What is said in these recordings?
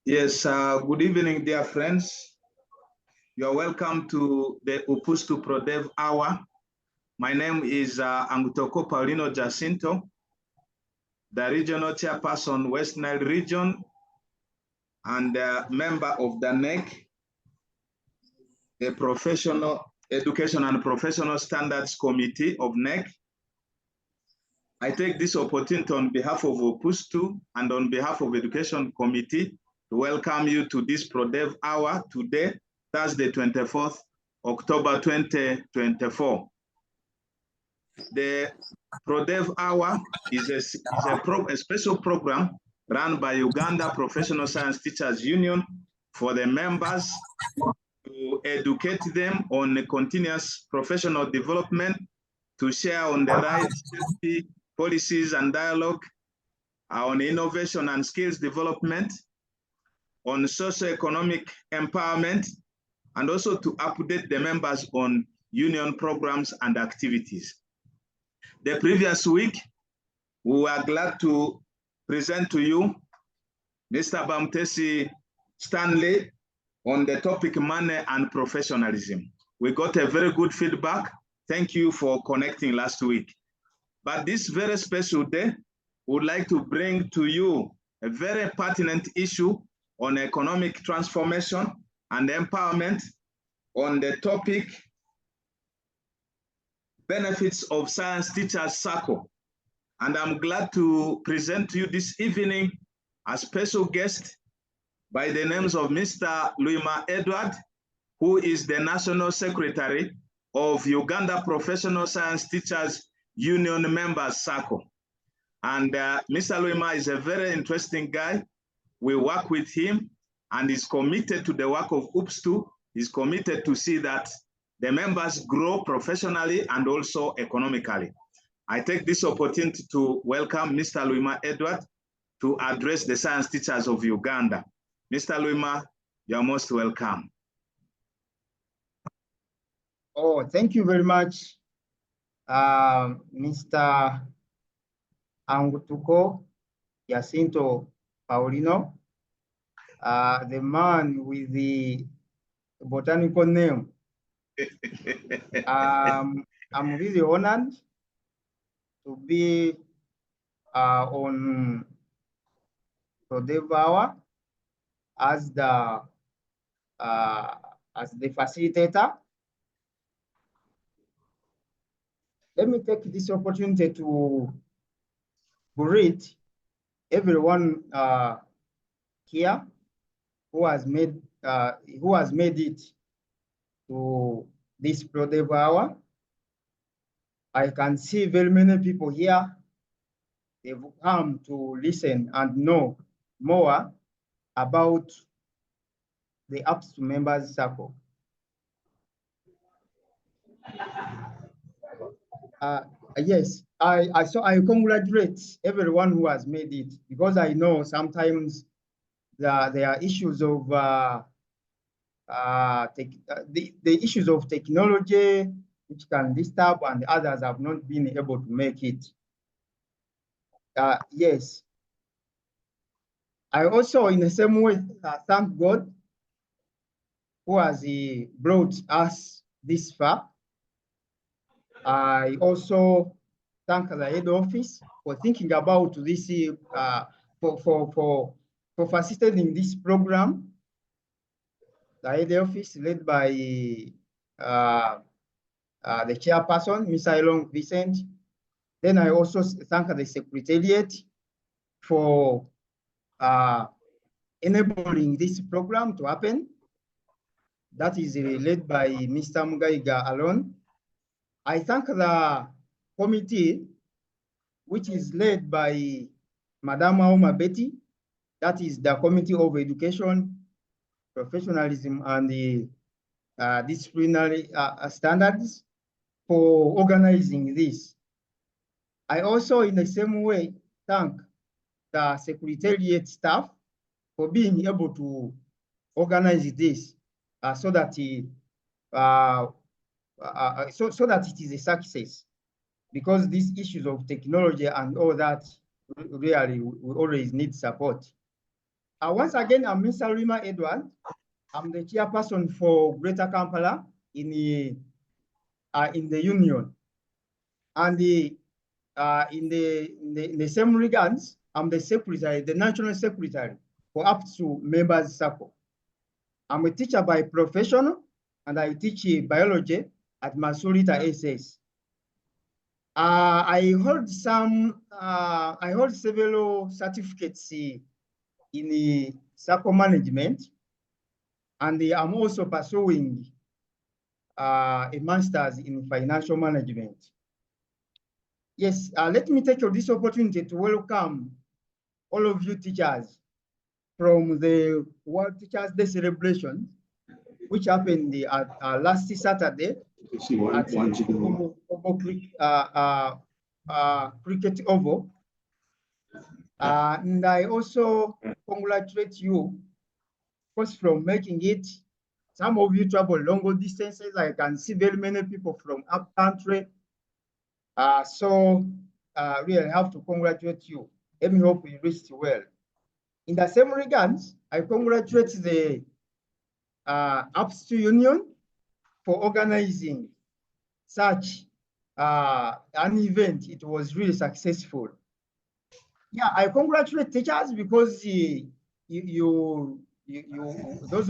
Yes, good evening, dear friends. You are welcome to the UPSTU ProDev Hour. My name is Angutoko Paulino Jacinto, the Regional Chairperson, West Nile Region, and member of the NEC, the Professional Education and Professional Standards Committee of NEC. I take this opportunity on behalf of UPSTU and on behalf of Education Committee to welcome you to this ProDev Hour today, Thursday, 24th October 2024. The ProDev Hour is a special program run by Uganda Professional Science Teachers Union for the members to educate them on the continuous professional development, to share on the rights, policies and dialogue, on innovation and skills development, on socio-economic empowerment, and also to update the members on union programs and activities. The previous week, we were glad to present to you Mr. Bamtesi Stanley on the topic money and professionalism. We got a very good feedback. Thank you for connecting last week. But this very special day, we would like to bring to you a very pertinent issue on economic transformation and empowerment on the topic benefits of Science Teachers SACCO. And I'm glad to present to you this evening a special guest by the names of Mr. Luyima Edward, who is the National Secretary of Uganda Professional Science Teachers Union Members SACCO. And Mr. Luyima is a very interesting guy. We work with him and is committed to the work of UPSTU. He's committed to see that the members grow professionally and also economically. I take this opportunity to welcome Mr. Luyima Edward to address the science teachers of Uganda. Mr. Luyima, you're most welcome. Oh, thank you very much, Mr. Angutoko Jacinto Paulino, the man with the botanical name. I'm really honored to be on ProDev Hour as the facilitator. Let me take this opportunity to greet everyone here who has made it to this ProDev Hour. I can see very many people here. They've come to listen and know more about the UPSTU Members SACCO. Yes, I congratulate everyone who has made it, because I know sometimes there are issues of the issues of technology which can disturb, and others have not been able to make it. Yes, I also, in the same way, thank God who has brought us this far. I also thank the head office for thinking about this, for facilitating this program. The head office led by the chairperson, Ms. Ilong Vincent. Then I also thank the Secretariat for enabling this program to happen. That is led by Mr. Mugaiga alone. I thank the committee, which is led by Madam Auma Betty. That is the Committee of Education, Professionalism, and the Disciplinary Standards, for organizing this. I also, in the same way, thank the Secretariat staff for being able to organize this so that it is a success, because these issues of technology and all that really we always need support. Once again, I'm Mr. Luyima Edward. I'm the chairperson for Greater Kampala in the union. And in the same regards, I'm the secretary, the national secretary for UPSTU Members SACCO. I'm a teacher by profession, and I teach biology at Masurita SS. I hold several certificates in the SACCO management, and I'm also pursuing a master's in financial management. Yes, let me take this opportunity to welcome all of you teachers from the World Teachers Day celebration, which happened last Saturday at Cricket Oval. And I also congratulate you, first, from making it. Some of you travel longer distances. I can see very many people from up country. Really have to congratulate you. Let me hope you reached well. In the same regards, I congratulate the UPSTU Union for organizing such an event. It was really successful. Yeah, I congratulate teachers because those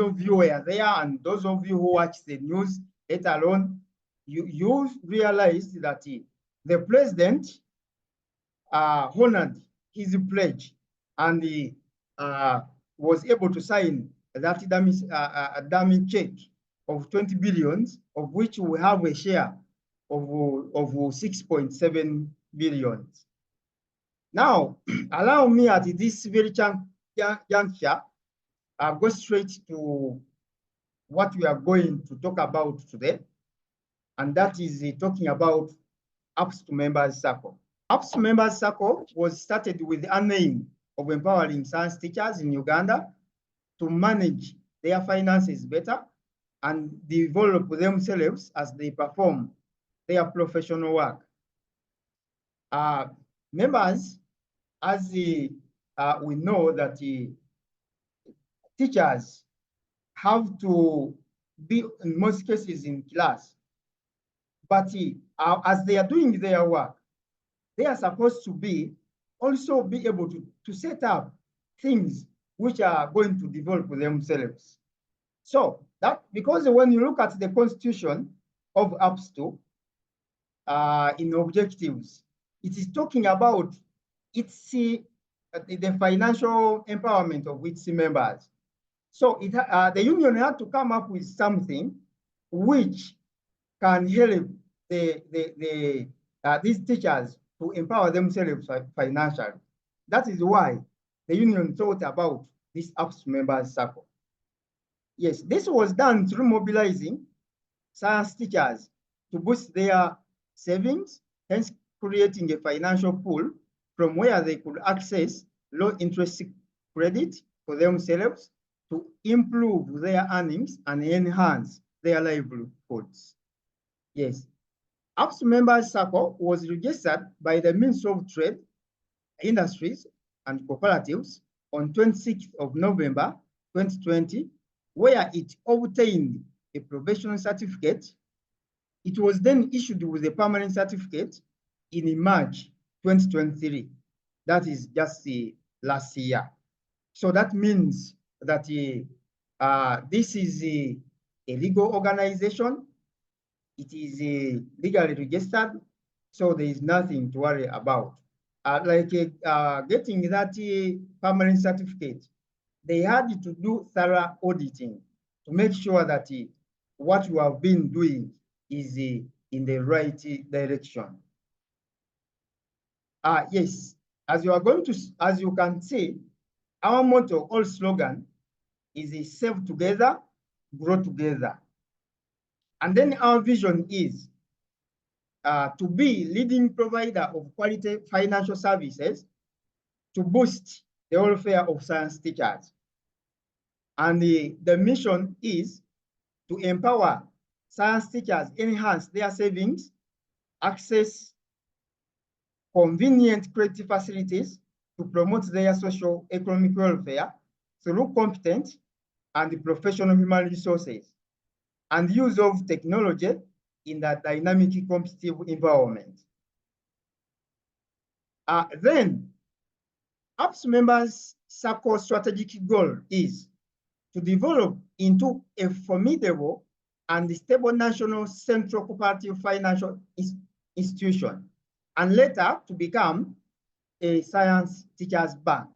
of you who were there and those of you who watched the news later on, you realized that the president honored his pledge and he was able to sign that dummy check of 20 billion, of which we have a share of 6.7 billion. Now, allow me at this very juncture, go straight to what we are going to talk about today, and that is talking about UPSTU Members SACCO. UPSTU Members SACCO was started with an aim of empowering science teachers in Uganda to manage their finances better and develop themselves as they perform their professional work. Members, as we know that teachers have to be, in most cases, in class, but as they are doing their work, they are supposed to be also be able to set up things which are going to develop themselves. So that, because when you look at the constitution of UPSTU in objectives, it is talking about its the financial empowerment of its members. So the union had to come up with something which can help these teachers to empower themselves financially. That is why the union thought about this UPSTU Members SACCO. Yes, this was done through mobilizing science teachers to boost their savings, hence creating a financial pool from where they could access low interest credit for themselves to improve their earnings and enhance their livelihoods. Yes, UPSTU Members SACCO was registered by the Ministry of Trade, Industries and Cooperatives on 26th of November 2020, where it obtained a provisional certificate. It was then issued with a permanent certificate in March 2023. That is just last year. So that means that this is a legal organization. It is legally registered, so there is nothing to worry about. Getting that permanent certificate, they had to do thorough auditing to make sure that what you have been doing is in the right direction. Yes, as you can see, our motto or slogan is save together, grow together. And then our vision is to be leading provider of quality financial services to boost the welfare of science teachers. And the mission is to empower science teachers, enhance their savings, access convenient credit facilities to promote their social economic welfare, through competent and professional human resources and use of technology in that dynamic competitive environment. Then, UPS members' SACCO strategic goal is to develop into a formidable and stable national central cooperative financial institution, and later to become a science teachers bank.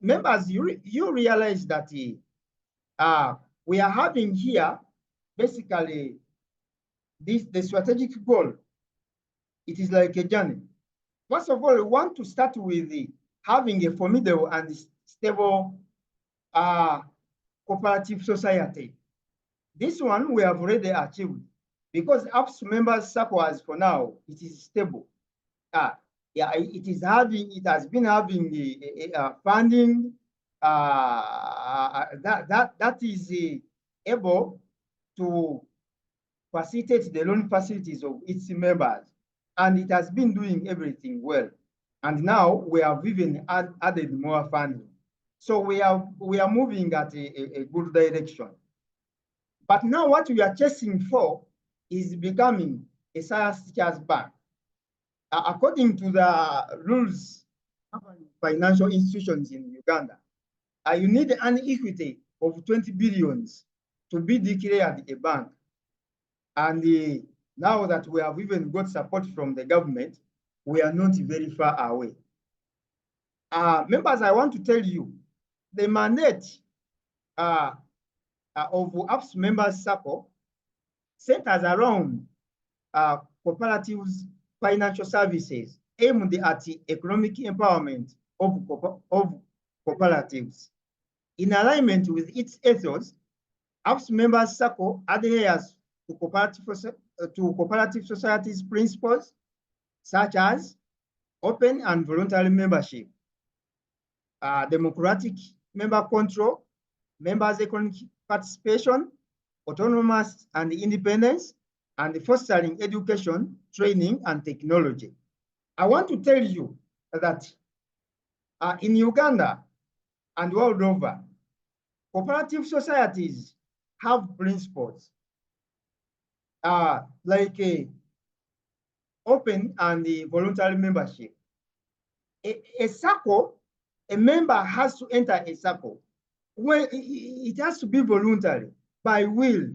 Members, you realize that we are having here basically the strategic goal. It is like a journey. First of all, we want to start with having a formidable and stable cooperative society. This one we have already achieved because UPS members SACCO as for now, it is stable. Yeah, it has been having funding that is able to facilitate the loan facilities of its members, and it has been doing everything well. And now we have even added more funding, so we are moving at a good direction. But now what we are chasing for is becoming a science teachers bank. According to the rules of financial institutions in Uganda, you need an equity of 20 billions to be declared a bank. And now that we have even got support from the government, we are not very far away. Members, I want to tell you, the mandate of UPS members SACCO centers around cooperatives financial services aimed at the economic empowerment of cooperatives. In alignment with its ethos, UPS members SACCO adheres to cooperative societies principles such as open and voluntary membership, democratic member control, members' economic participation, autonomous and independence, and fostering education, training, and technology. I want to tell you that in Uganda and world over, cooperative societies have principles like open and voluntary membership. A SACCO, a member has to enter a SACCO when it has to be voluntary, by will,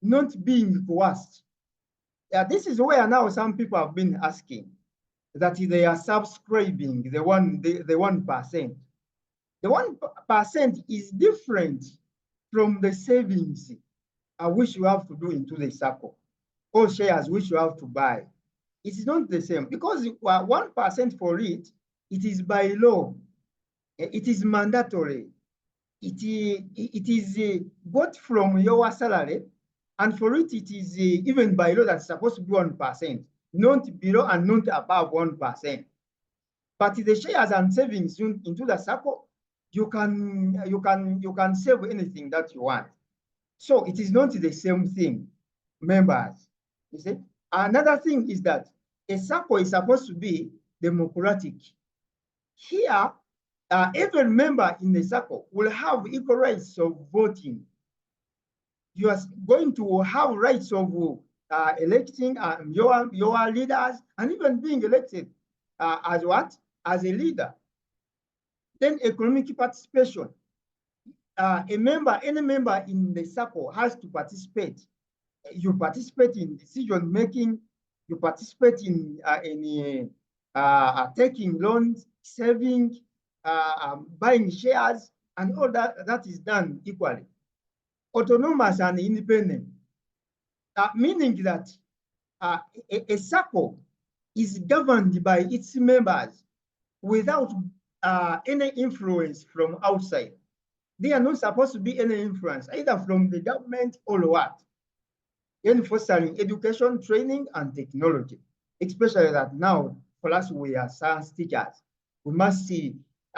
not being coerced. This is where now some people have been asking that they are subscribing the 1%. The 1% is different from the savings which you have to do into the SACCO, or shares which you have to buy. It is not the same because 1% for it is by law. It is mandatory. It is got from your salary, and for it, it is even by law that's supposed to be 1%, not below and not above 1%. But the shares and savings into the SACCO, you can save anything that you want. So it is not the same thing, members. You see, another thing is that a SACCO is supposed to be democratic. Here, every member in the SACCO will have equal rights of voting. You are going to have rights of electing your leaders and even being elected as what? As a leader. Then economic participation. Any member in the SACCO has to participate. You participate in decision making. You participate in taking loans, saving, buying shares, and all that is done equally. Autonomous and independent, meaning that a SACCO is governed by its members without any influence from outside. They are not supposed to be any influence, either from the government or what. In fostering education, training, and technology, especially that now, for us, we are science teachers. We must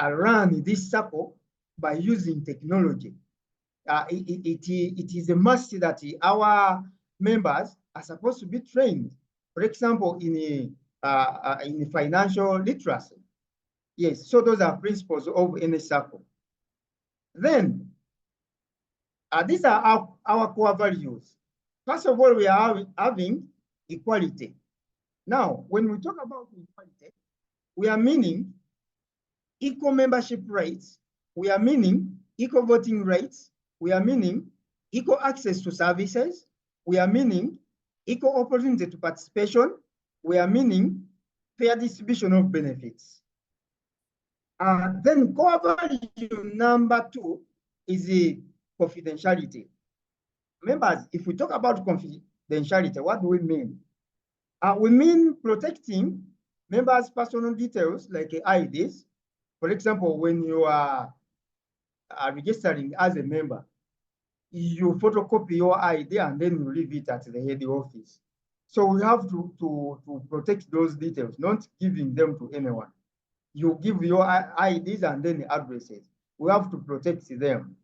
run this SACCO by using technology. It is a must that our members are supposed to be trained, for example, in financial literacy. Yes, so those are principles of any SACCO. Then, these are our core values. First of all, we are having equality. Now, when we talk about equality, we are meaning equal membership rights. We are meaning equal voting rights. We are meaning equal access to services. We are meaning equal opportunity to participation. We are meaning fair distribution of benefits. Then core value number 2 is the confidentiality. Members, if we talk about confidentiality, what do we mean? We mean protecting members' personal details like IDs. For example, when you are registering as a member, you photocopy your ID and then you leave it at the head office. So we have to protect those details, not giving them to anyone. You give your IDs and then addresses. We have to protect them.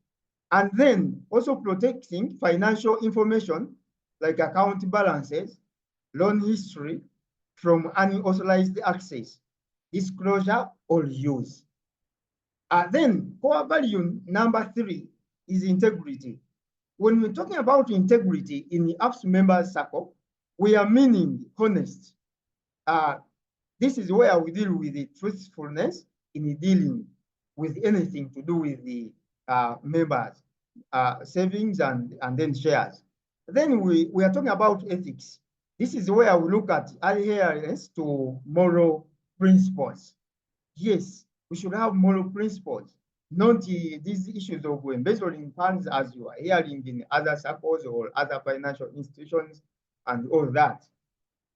And then also protecting financial information like account balances, loan history from unauthorized access, disclosure, or use. Then core value number 3 is integrity. When we're talking about integrity in the UPSTU members SACCO, we are meaning honest. This is where we deal with the truthfulness in dealing with anything to do with the members, savings and then shares. Then we are talking about ethics. This is where we look at adherence to moral principles. Yes, we should have moral principles, not these issues of embezzling funds as you are hearing in other circles or other financial institutions and all that.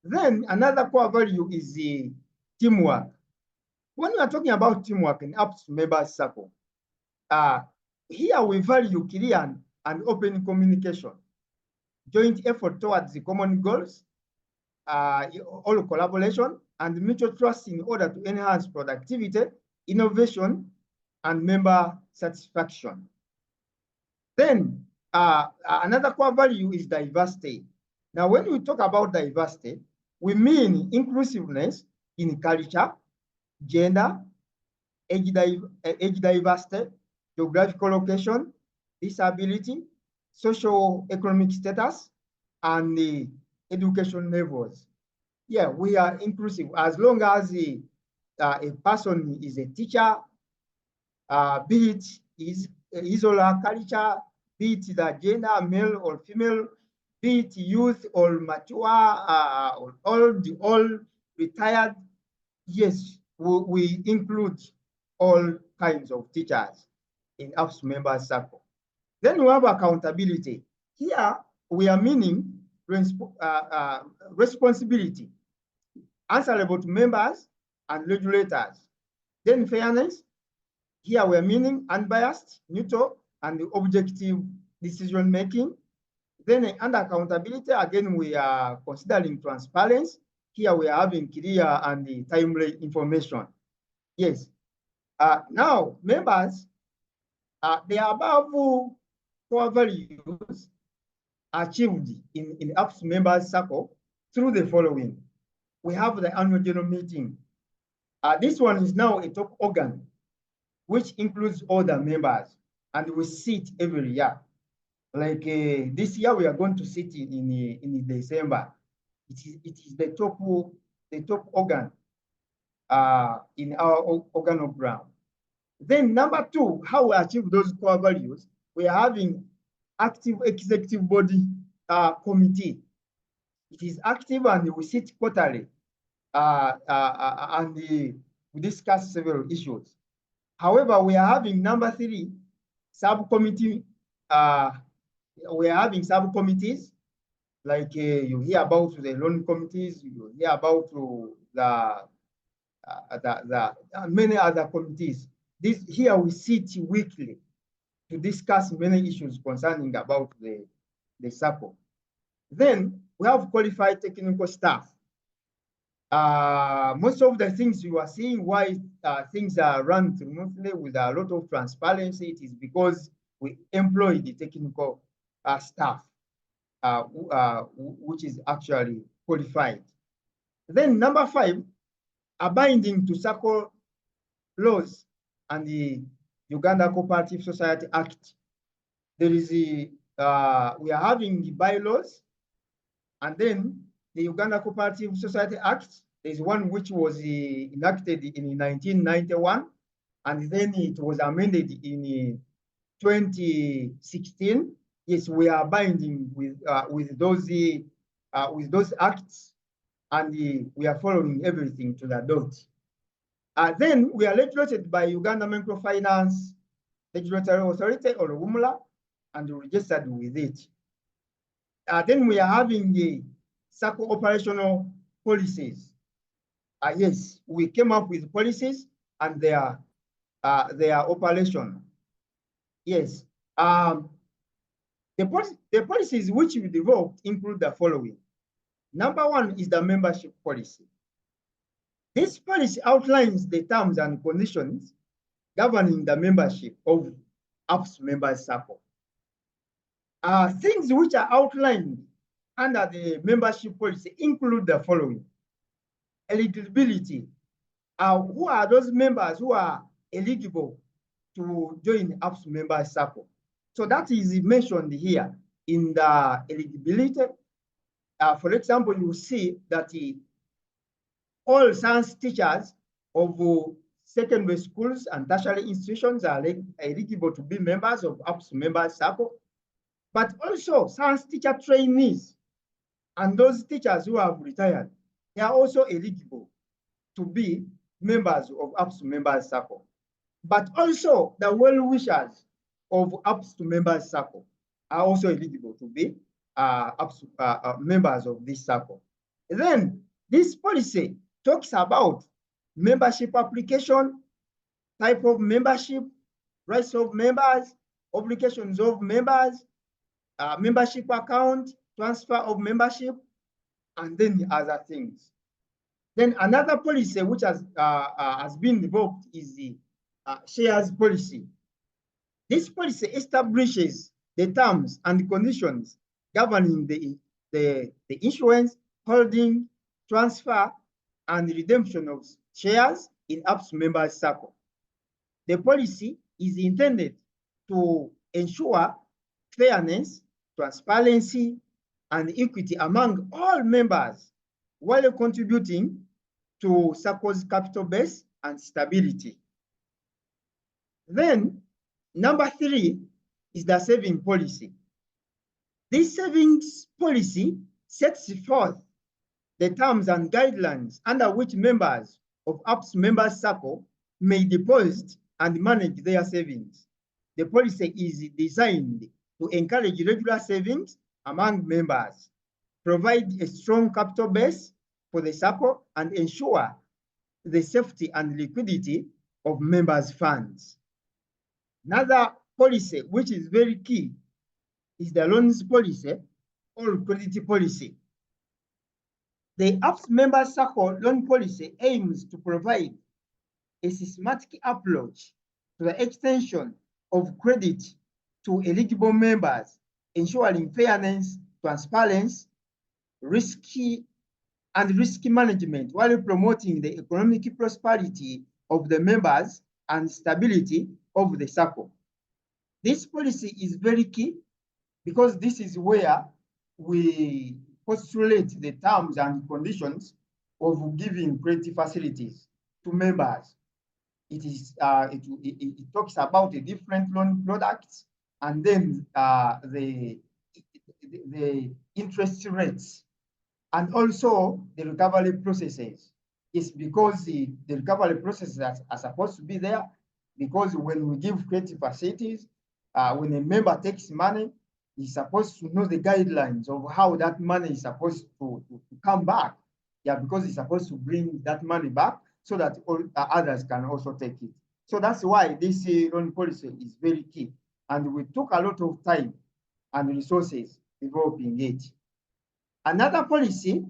Then another core value is the teamwork. When we are talking about teamwork in UPSTU members SACCO, here we value clear and open communication, joint effort towards the common goals, all collaboration, and mutual trust in order to enhance productivity, innovation, and member satisfaction. Then another core value is diversity. Now, when we talk about diversity, we mean inclusiveness in culture, gender, age diversity, geographical location, disability, socio-economic status, and the education levels. Yeah, we are inclusive as long as a person is a teacher, be it his or her culture, be it the gender, male or female, be it youth or mature, or old, retired. Yes, we include all kinds of teachers in UPSTU members SACCO. Then we have accountability. Here we are meaning responsibility, answerable to members and regulators. Then fairness. Here we are meaning unbiased, neutral, and objective decision making. Then under accountability, again, we are considering transparency. Here we are having clear and timely information. Yes. Now, members, the above core values achieved in UPSTU members SACCO through the following. We have the annual general meeting. This one is now a top organ, which includes all the members, and we sit every year. Like this year, we are going to sit in December. It is the top organ in our organogram. Then number 2, how we achieve those core values, we are having active executive body committee. It is active and we sit quarterly and we discuss several issues. However, we are having number 3, subcommittee. We are having subcommittees, like you hear about the loan committees, you hear about the many other committees. Here we sit weekly to discuss many issues concerning about the SACCO. Then we have qualified technical staff. Most of the things you are seeing why things are run smoothly with a lot of transparency, it is because we employ the technical staff, which is actually qualified. Then number 5, abiding to SACCO laws and the Uganda Cooperative Society Act. There is we are having the bylaws, and then the Uganda Cooperative Society Act. There is one which was enacted in 1991, and then it was amended in 2016. Yes, we are binding with those acts, and we are following everything to the dot. Then we are regulated by Uganda Microfinance Regulatory Authority, or UMLA, and registered with it. Then we are having the SACCO operational policies. Yes, we came up with policies and their operation. Yes. The policies which we developed include the following. Number one is the membership policy. This policy outlines the terms and conditions governing the membership of UPSTU members SACCO. Things which are outlined under the membership policy include the following. Eligibility. Who are those members who are eligible to join UPSTU members SACCO? So that is mentioned here in the eligibility. For example, you see that all science teachers of secondary schools and tertiary institutions are eligible to be members of UPSTU members SACCO. But also science teacher trainees and those teachers who have retired, they are also eligible to be members of UPSTU members SACCO. But also the well-wishers of UPSTU members SACCO are also eligible to be members of this SACCO. Then this policy talks about membership application, type of membership, rights of members, obligations of members, membership account, transfer of membership, and then other things. Then another policy which has been developed is the shares policy. This policy establishes the terms and conditions governing the issuance, holding, transfer, and redemption of shares in UPSTU members SACCO. The policy is intended to ensure fairness, transparency, and equity among all members while contributing to SACCO's capital base and stability. Then, number 3 is the saving policy. This savings policy sets forth the terms and guidelines under which members of UPSTU members SACCO may deposit and manage their savings. The policy is designed to encourage regular savings among members, provide a strong capital base for the SACCO, and ensure the safety and liquidity of members' funds. Another policy which is very key is the loans policy or credit policy. The UPSTU members SACCO loan policy aims to provide a systematic approach to the extension of credit to eligible members, ensuring fairness, transparency, risk management, while promoting the economic prosperity of the members and stability of the SACCO. This policy is very key because this is where we postulate the terms and conditions of giving credit facilities to members. It talks about the different loan products and then the interest rates and also the recovery processes. It's because the recovery processes are supposed to be there, because when we give credit facilities, when a member takes money, he's supposed to know the guidelines of how that money is supposed to come back. Yeah, because he's supposed to bring that money back so that all others can also take it. So that's why this loan policy is very key. And we took a lot of time and resources developing it. Another policy,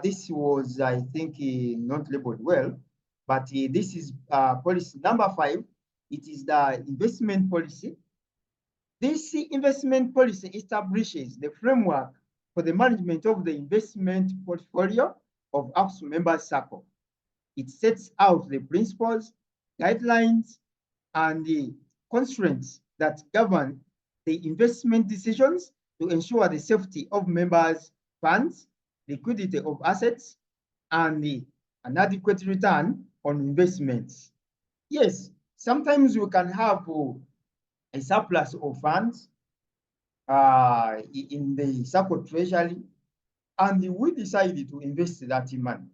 this was, I think, not labeled well, but this is policy number 5. It is the investment policy. This investment policy establishes the framework for the management of the investment portfolio of UPSTU members SACCO. It sets out the principles, guidelines, and the constraints that govern the investment decisions to ensure the safety of members' funds, liquidity of assets, and an adequate return on investments. Yes, sometimes we can have a surplus of funds in the SACCO treasury, and we decided to invest that money.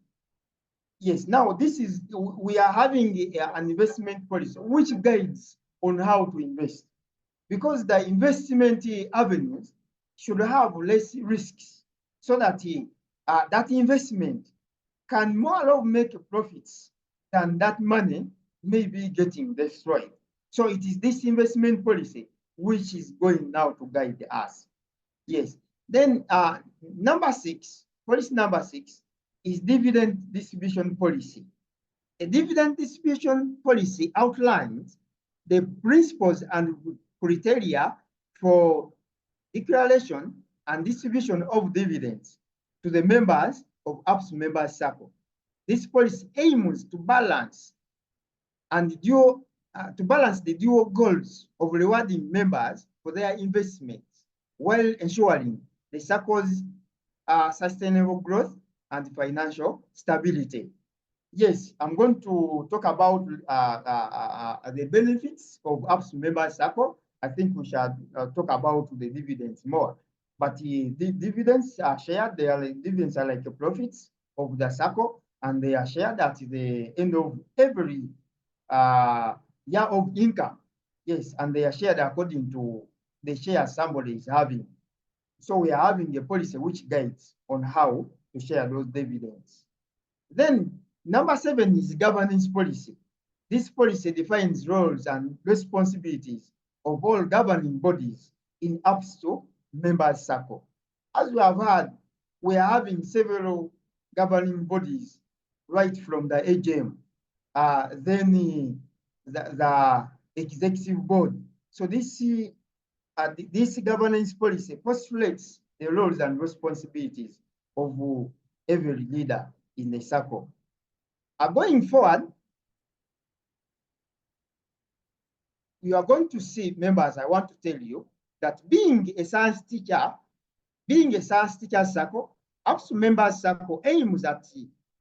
Yes, now we are having an investment policy which guides on how to invest, because the investment avenues should have less risks so that that investment can more or less make profits than that money may be getting destroyed. So it is this investment policy which is going now to guide us. Yes. Then policy number six is dividend distribution policy. A dividend distribution policy outlines the principles and criteria for declaration and distribution of dividends to the members of UPS Members SACCO. This policy aims to balance the dual goals of rewarding members for their investments while ensuring the SACCO's sustainable growth and financial stability. Yes, I'm going to talk about the benefits of UPS Members SACCO. I think we should talk about the dividends more. But the dividends are shared. Dividends are like the profits of the SACCO, and they are shared at the end of every year of income. Yes, and they are shared according to the share somebody is having. So we are having a policy which guides on how to share those dividends. Then number 7 is governance policy. This policy defines roles and responsibilities of all governing bodies in UPSTU Members SACCO. As we have heard, we are having several governing bodies right from the AGM, then the executive board. So this governance policy postulates the roles and responsibilities of every leader in the SACCO. Going forward, you are going to see, members, I want to tell you that being a science teacher SACCO, UPS Members SACCO aims at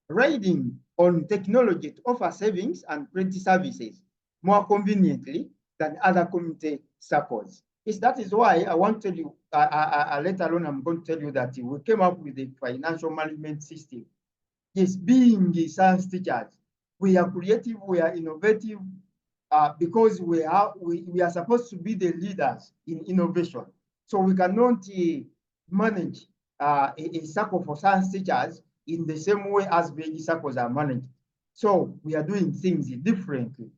riding on technology to offer savings and credit services more conveniently than other community SACCOs. Yes, that is why I want to tell you, later on I'm going to tell you that we came up with a financial management system. Yes, being science teachers, we are creative, we are innovative, because we are supposed to be the leaders in innovation. So we cannot manage a SACCO for science teachers in the same way as big SACCOs are managed. So we are doing things differently.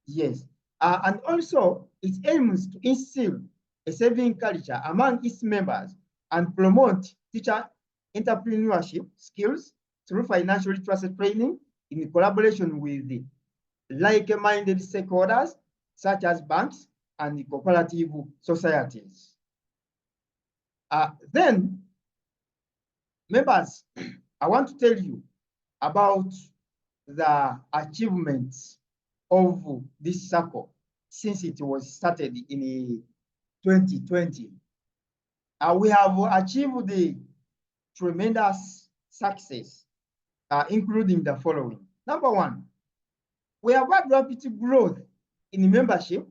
Yes. And also, it aims to instill a saving culture among its members and promote teacher entrepreneurship skills through financial literacy training in collaboration with the like-minded stakeholders, such as banks and the cooperative societies. Then, members, I want to tell you about the achievements of this SACCO since it was started in 2020. We have achieved the tremendous success, including the following. Number 1, we have had rapid growth in membership,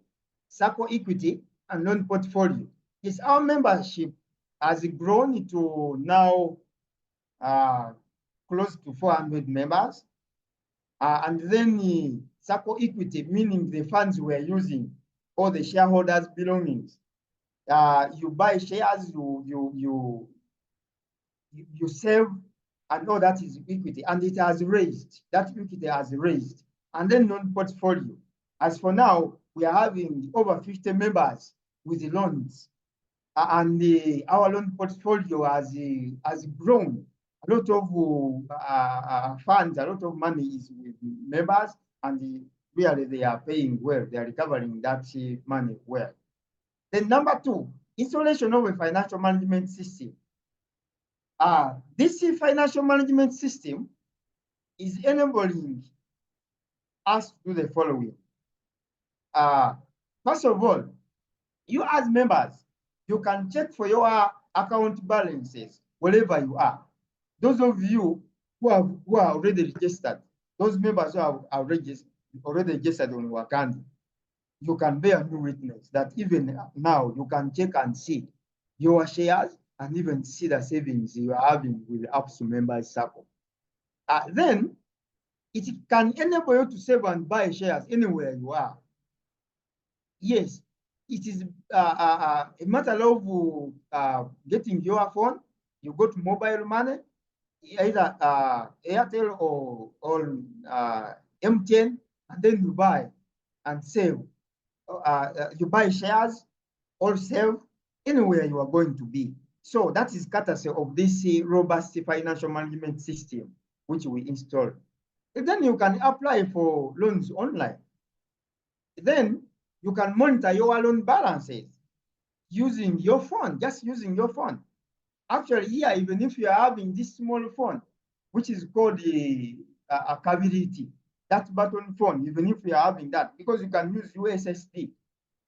SACCO equity, and loan portfolio. Yes, our membership has grown to now close to 400 members. And then SACCO equity, meaning the funds we are using, or the shareholders' belongings. You buy shares, you save, and all that is equity, and it has raised. That equity has raised. And then non-portfolio. As for now, we are having over 50 members with the loans, and our loan portfolio has grown. A lot of funds, a lot of money is with members, and really they are paying well. They are recovering that money well. Then number 2, installation of a financial management system. This financial management system is enabling us to do the following. first of all, you as members, you can check for your account balances wherever you are. Those of you who are already registered, those members who are already registered on Wakanda, you can bear me witness that even now you can check and see your shares and even see the savings you are having with the UPSTU members SACCO. Then it can enable you to save and buy shares anywhere you are. Yes, it is a matter of getting your phone. You go to mobile money, either Airtel or MTN, and then you buy and save. You buy shares or save anywhere you are going to be. So that is courtesy of this robust financial management system which we installed. And then you can apply for loans online. Then you can monitor your loan balances using your phone, just using your phone. Actually, here, even if you are having this small phone, which is called a capability, that button phone, even if you are having that, because you can use USSD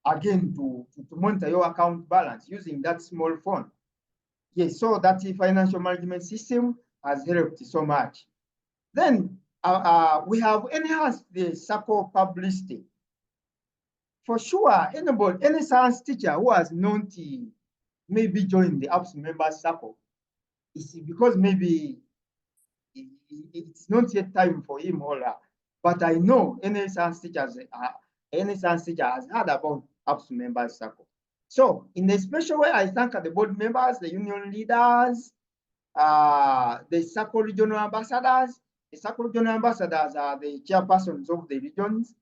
again to monitor your account balance using that small phone. Yes, so that the financial management system has helped so much. Then we have enhanced the SACCO publicity. For sure, any science teacher who has known to maybe join the UPSTU members SACCO, it's because maybe it's not yet time for him or her. But I know any science teacher has heard about UPSTU members SACCO. So in a special way, I thank the board members, the union leaders, the SACCO regional ambassadors. The SACCO regional ambassadors are the chairpersons of the regions,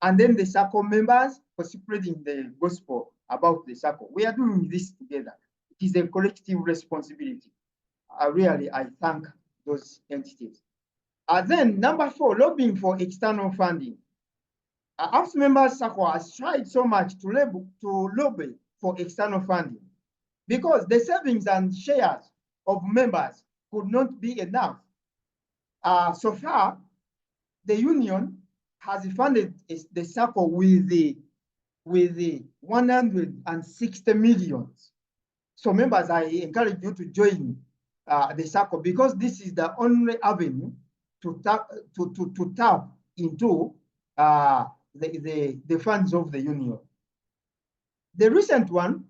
and then the SACCO members for spreading the gospel about the SACCO. We are doing this together. It is a collective responsibility. I thank those entities. Then number 4, lobbying for external funding. UPSTU members SACCO has tried so much to lobby for external funding because the savings and shares of members could not be enough. So far, the union has funded the SACCO with the 160 million. So members, I encourage you to join the SACCO because this is the only avenue to tap into the funds of the union. The recent one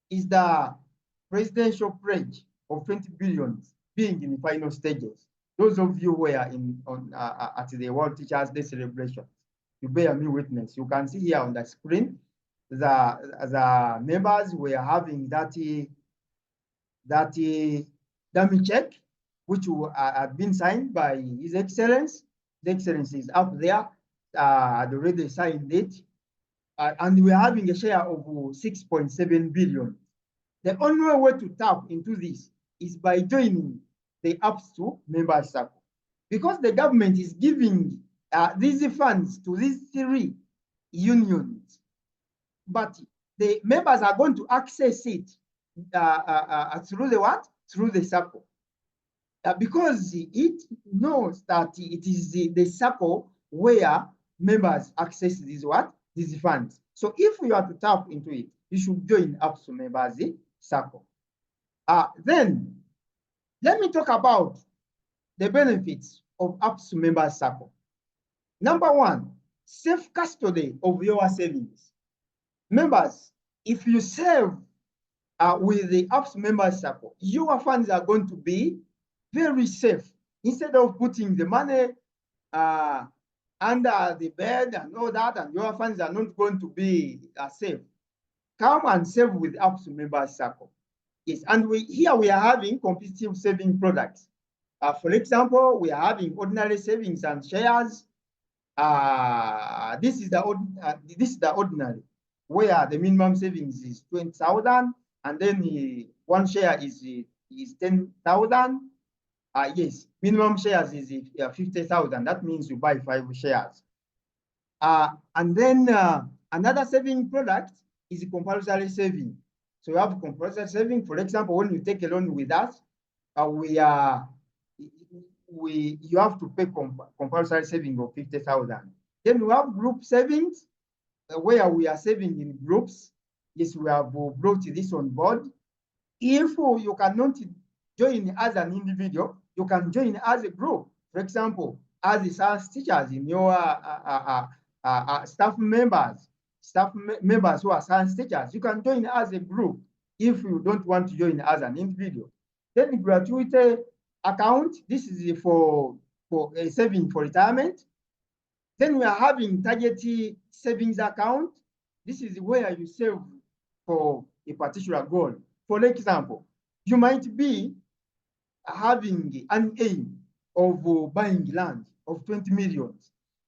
is the presidential pledge of 20 billion being in the final stages. Those of you who are at the World Teachers Day celebration, you bear me witness. You can see here on the screen the members were having that dummy check, which had been signed by His Excellency. The Excellency is up there. Had already signed it. And we're having a share of 6.7 billion. The only way to tap into this is by joining the UPSTU members SACCO, because the government is giving these funds to these 3 unions, but the members are going to access it through the what? Through the SACCO, because it knows that it is the SACCO where members access these funds. So if you are to tap into it, you should join UPSTU members SACCO. Then let me talk about the benefits of UPSTU members SACCO. Number 1, safe custody of your savings. Members, if you save with the UPSTU members SACCO, your funds are going to be very safe. Instead of putting the money under the bed and all that, and your funds are not going to be safe, come and save with UPSTU members SACCO. Yes, and here we are having competitive saving products. For example, we are having ordinary savings and shares. This is the ordinary, where the minimum savings is 20,000, and then one share is 10,000. Yes, minimum shares is 50,000. That means you buy 5 shares. And then another saving product is a compulsory saving. So you have compulsory saving. For example, when you take a loan with us, you have to pay compulsory saving of 50,000. Then we have group savings. where we are saving in groups. Yes, we have brought this on board. If you cannot join as an individual, you can join as a group. For example, as the science teachers in your staff members who are science teachers, you can join as a group if you don't want to join as an individual. Then gratuity account, this is for a saving for retirement. Then we are having target savings account. This is where you save for a particular goal. For example, you might be having an aim of buying land of 20 million.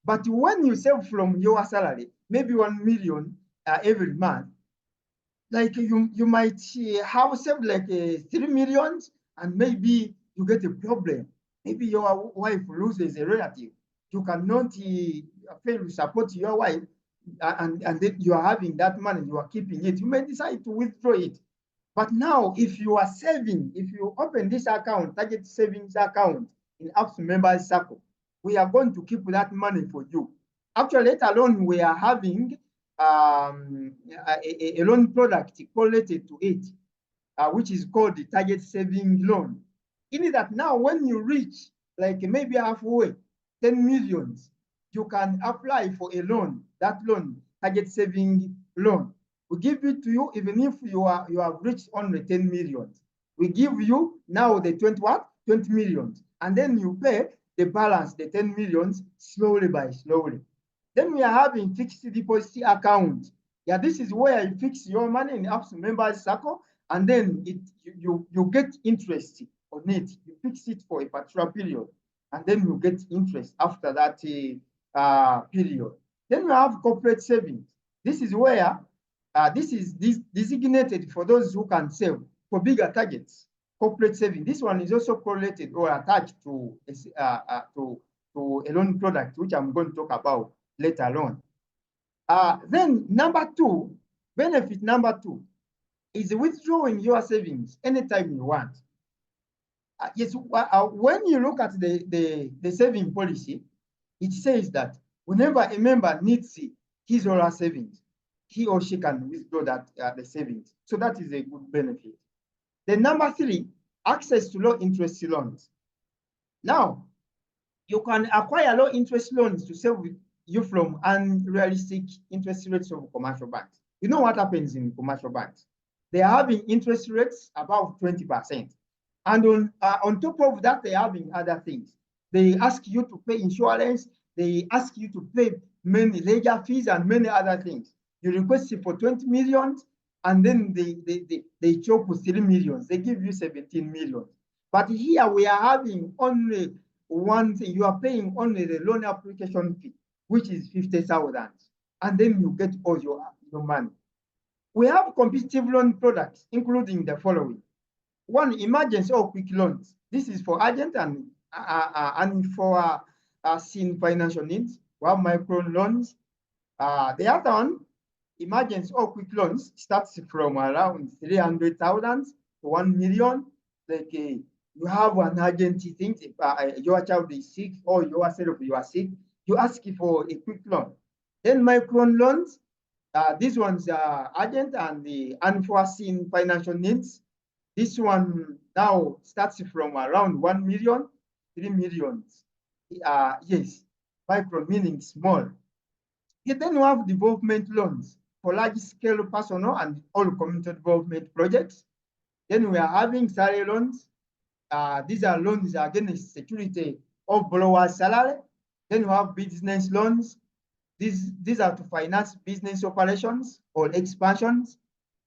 But when you save from your salary, maybe 1 million every month, like you might have saved like 3 million, and maybe you get a problem. Maybe your wife loses a relative. You cannot fail to support your wife, and then you are having that money, you are keeping it. You may decide to withdraw it. But now, if you are saving, if you open this account, target savings account in UPSTU Members SACCO, we are going to keep that money for you. Actually, let alone we are having a loan product correlated to it, which is called the target saving loan. In that now, when you reach like maybe halfway, 10 million, you can apply for a loan. That loan, target saving loan, we give it to you even if you have reached only 10 million. We give you now the 20 million, and then you pay the balance, the 10 million, slowly by slowly. Then we are having fixed deposit account. Yeah, this is where you fix your money in UPSTU Members SACCO, and then you get interest on it. You fix it for a particular period, and then you get interest after that period. Then we have corporate savings. This is where this is designated for those who can save for bigger targets. Corporate saving. This one is also correlated or attached to a loan product, which I'm going to talk about later on. Then number two, benefit number two is withdrawing your savings anytime you want. Yes, when you look at the saving policy, it says that whenever a member needs his or her savings, he or she can withdraw that the savings. So that is a good benefit. Then number three, access to low interest loans. Now, you can acquire low interest loans to save you from unrealistic interest rates of commercial banks. You know what happens in commercial banks? They are having interest rates above 20%. And on top of that, they are having other things. They ask you to pay insurance. They ask you to pay many legal fees and many other things. You request it for 20 million, and then they choke with 3 million. They give you 17 million. But here we are having only one thing. You are paying only the loan application fee, which is 50,000, and then you get all your money. We have competitive loan products, including the following. One, emergency or quick loans. This is for urgent and for seen financial needs. We have micro loans. The other one, emergency or quick loans, starts from around 300,000 to 1 million. Like you have an urgent thing, your child is sick or yourself you are sick, you ask for a quick loan. Then micro loans, these ones are urgent and the unforeseen financial needs. This one now starts from around 1 million, 3 million. Yes, micro meaning small. Then we have development loans for large-scale personal and all community development projects. Then we are having salary loans. These are loans against security of borrower's salary. Then we have business loans. These are to finance business operations or expansions.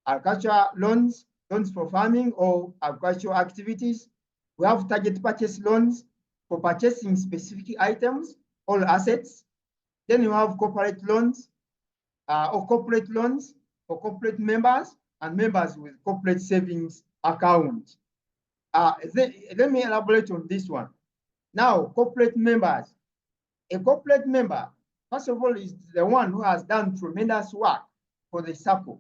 Agriculture loans, loans for farming or agricultural activities. We have target purchase loans for purchasing specific items or assets. Then you have corporate loans or corporate loans for corporate members and members with corporate savings account. Let me elaborate on this one. Now, corporate members. A corporate member, first of all, is the one who has done tremendous work for the SACCO.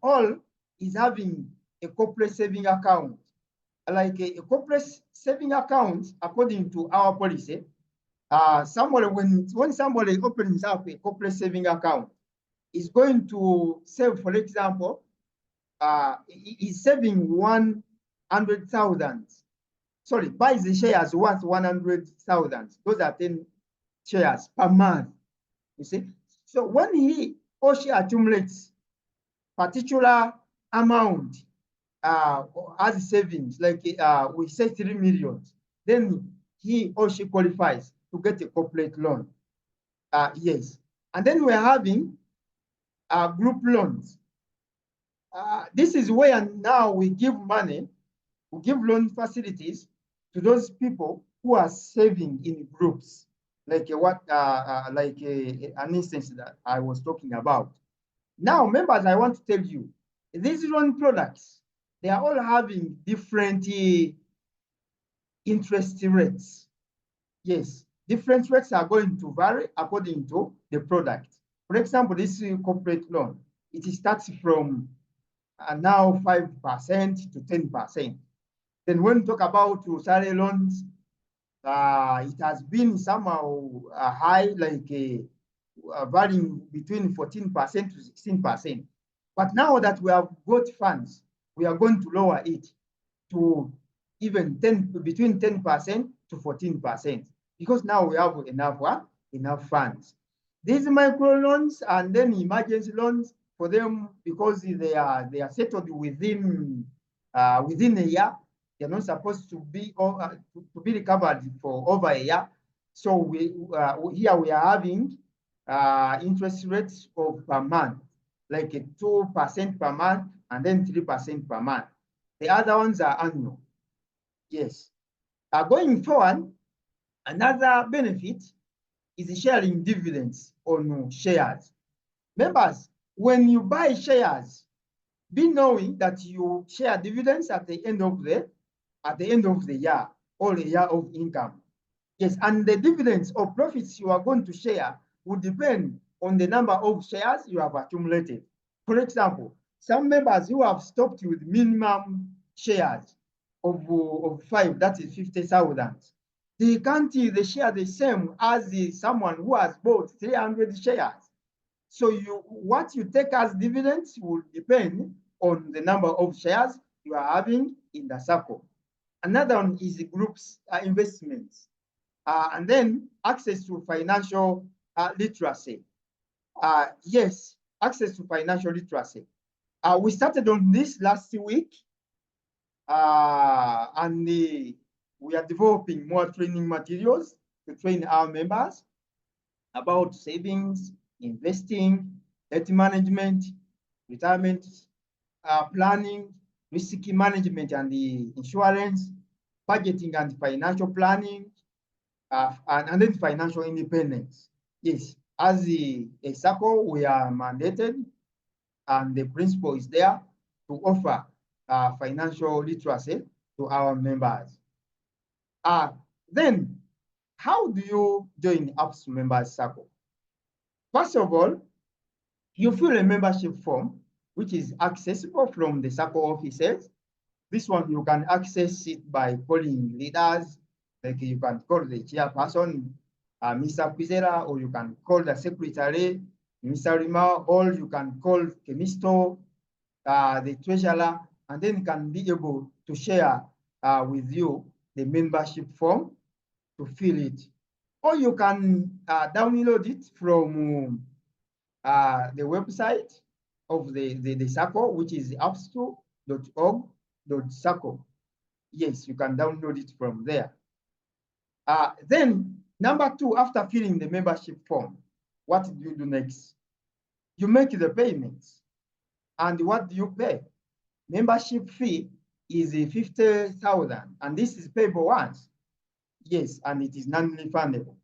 All is having a corporate saving account. Like a corporate saving account, according to our policy, Somebody, when somebody opens up a corporate saving account, is going to save, for example, is saving 100,000. Sorry, buys the shares worth 100,000. Those are 10 shares per month. You see, so when he or she accumulates particular amount as savings, like we say 3 million, then he or she qualifies to get a corporate loan. Yes, and then we're having group loans. This is where now we give money, we give loan facilities to those people who are saving in groups, like an instance that I was talking about. Now, members, I want to tell you, these loan products, they are all having different interest rates. Yes, different rates are going to vary according to the product. For example, this corporate loan, it starts from now 5% to 10%. Then when we talk about salary loans, it has been somehow high, like varying between 14% to 16%. But now that we have got funds, we are going to lower it to even between 10% to 14%, because now we have enough funds. These micro loans and then emergency loans, for them, because they are settled within a year, they're not supposed to be recovered for over a year. So here we are having interest rates of per month, like 2% per month and then 3% per month. The other ones are annual. Yes. Going forward, another benefit is sharing dividends on shares. Members, when you buy shares, be knowing that you share dividends at the end of the year, or the year of income. Yes, and the dividends or profits you are going to share will depend on the number of shares you have accumulated. For example, some members who have stopped with minimum shares of 5, that is 50,000, they can't share the same as someone who has bought 300 shares. So what you take as dividends will depend on the number of shares you are having in the SACCO. Another one is the group's investments. And then access to financial literacy. Yes, access to financial literacy. We started on this last week, and we are developing more training materials to train our members about savings, investing, debt management, retirement planning, risk management and the insurance, budgeting and financial planning, and then financial independence. Yes, as a SACCO, we are mandated, and the principle is there to offer financial literacy to our members. Then, how do you join UPSTU Members SACCO? First of all, you fill a membership form, which is accessible from the SACCO offices. This one, you can access it by calling leaders, like you can call the chairperson, Mr. Kwizera, or you can call the secretary, Mr. Rima, or you can call Kemisto, the treasurer, and then can be able to share with you the membership form to fill it. Or you can download it from the website of the SACCO, which is upstu.org.sacco. Yes, you can download it from there. Then, number 2, after filling the membership form, what do you do next? You make the payments. And what do you pay? Membership fee is 50,000, and this is payable once. Yes, and it is non-refundable.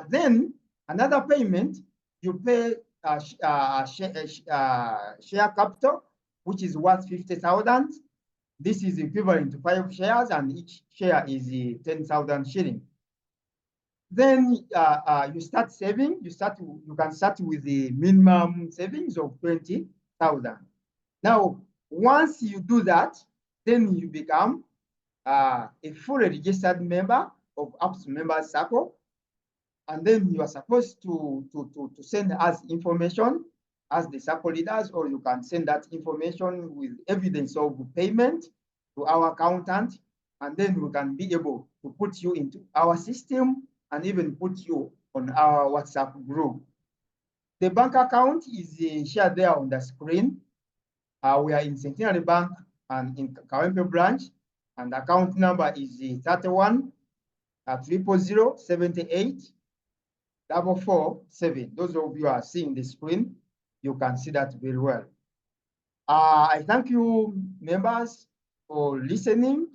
Then, another payment, you pay share capital, which is worth 50,000. This is equivalent to 5 shares, and each share is 10,000 shillings. Then you start saving. You can start with the minimum savings of 20,000. Now, once you do that, then you become a fully registered member of UPSTU Members SACCO, and then you are supposed to send us information as the SACCO leaders, or you can send that information with evidence of payment to our accountant, and then we can be able to put you into our system and even put you on our WhatsApp group. The bank account is shared there on the screen. We are in Centenary Bank and in Kawempe branch, and the account number is 31 000 78 447. Those of you are seeing the screen, you can see that very well. I thank you, members, for listening.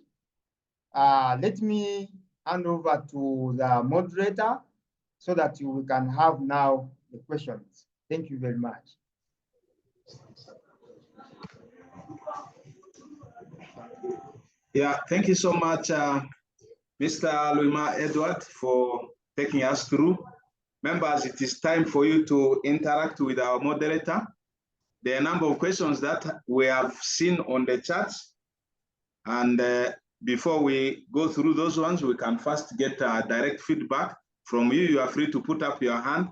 Let me hand over to the moderator so that we can have now the questions. Thank you very much. Yeah, thank you so much, Mr. Luyima Edward, for taking us through. Members, it is time for you to interact with our moderator. There are a number of questions that we have seen on the chat. And before we go through those ones, we can first get direct feedback from you. You are free to put up your hand.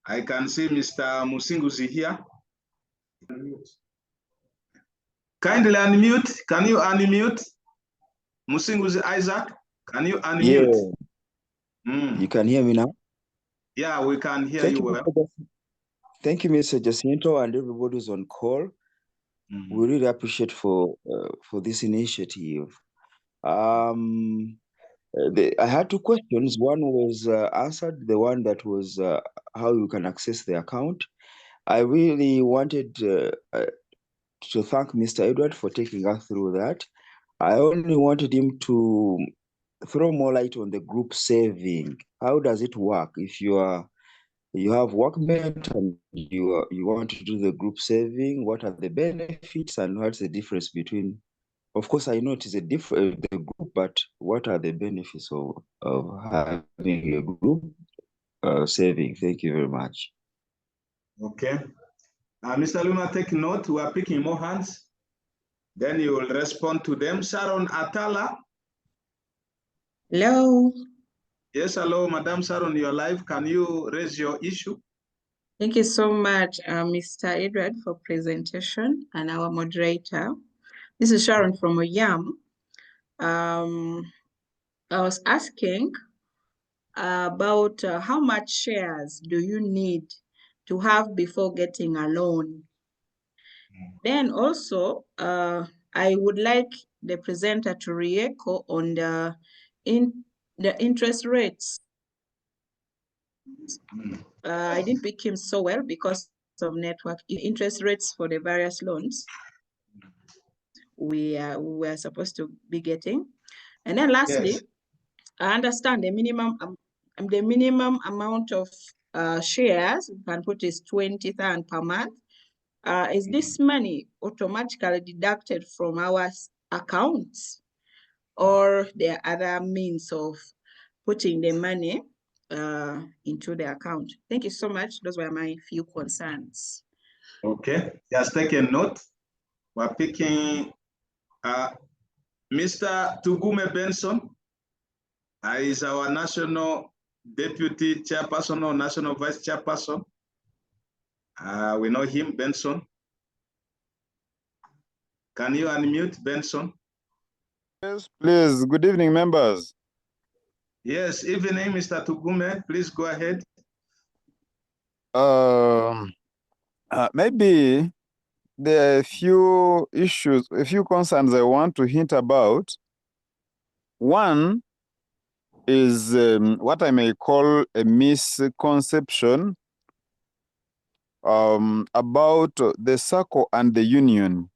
I can see Mr. Musinguzi here. Kindly unmute. Can you unmute? Musinguzi Isaac, can you unmute? Yeah. You can hear me now? Yeah, we can hear you well. Thank you, Mr. Jacinto, and everybody who's on call. We really appreciate for this initiative. I had two questions. One was answered, the one that was how you can access the account. I really wanted to thank Mr. Edward for taking us through that. I only wanted him to throw more light on the group saving. How does it work? If you have workmate and you want to do the group saving, what are the benefits and what's the difference between? Of course, I know it is a different the group, but what are the benefits of having a group saving? Thank you very much. Okay. Mr. Luna, take note. We are picking more hands. Then you will respond to them. Sharon Atala. Hello. Yes, hello, Madam Sharon, you're live. Can you raise your issue? Thank you so much, Mr. Edward, for presentation and our moderator. This is Sharon from Oyam. I was asking about how much shares do you need to have before getting a loan? Then also, I would like the presenter to re-echo on the interest rates. I didn't pick him so well because of network. Interest rates for the various loans we were supposed to be getting. And then lastly, yes. I understand the minimum amount of shares you can put is 20,000 per month. Is this money automatically deducted from our accounts, or there are other means of putting the money into the account? Thank you so much. Those were my few concerns. Okay, just take a note. We're picking Mr. Tugume Benson. Is our national deputy chairperson or national vice chairperson. We know him, Benson. Can you unmute, Benson? Yes, please. Good evening, members. Yes, evening, Mr. Tugume. Please go ahead. Maybe there are a few issues, a few concerns I want to hint about. One is what I may call a misconception about the SACCO and the union.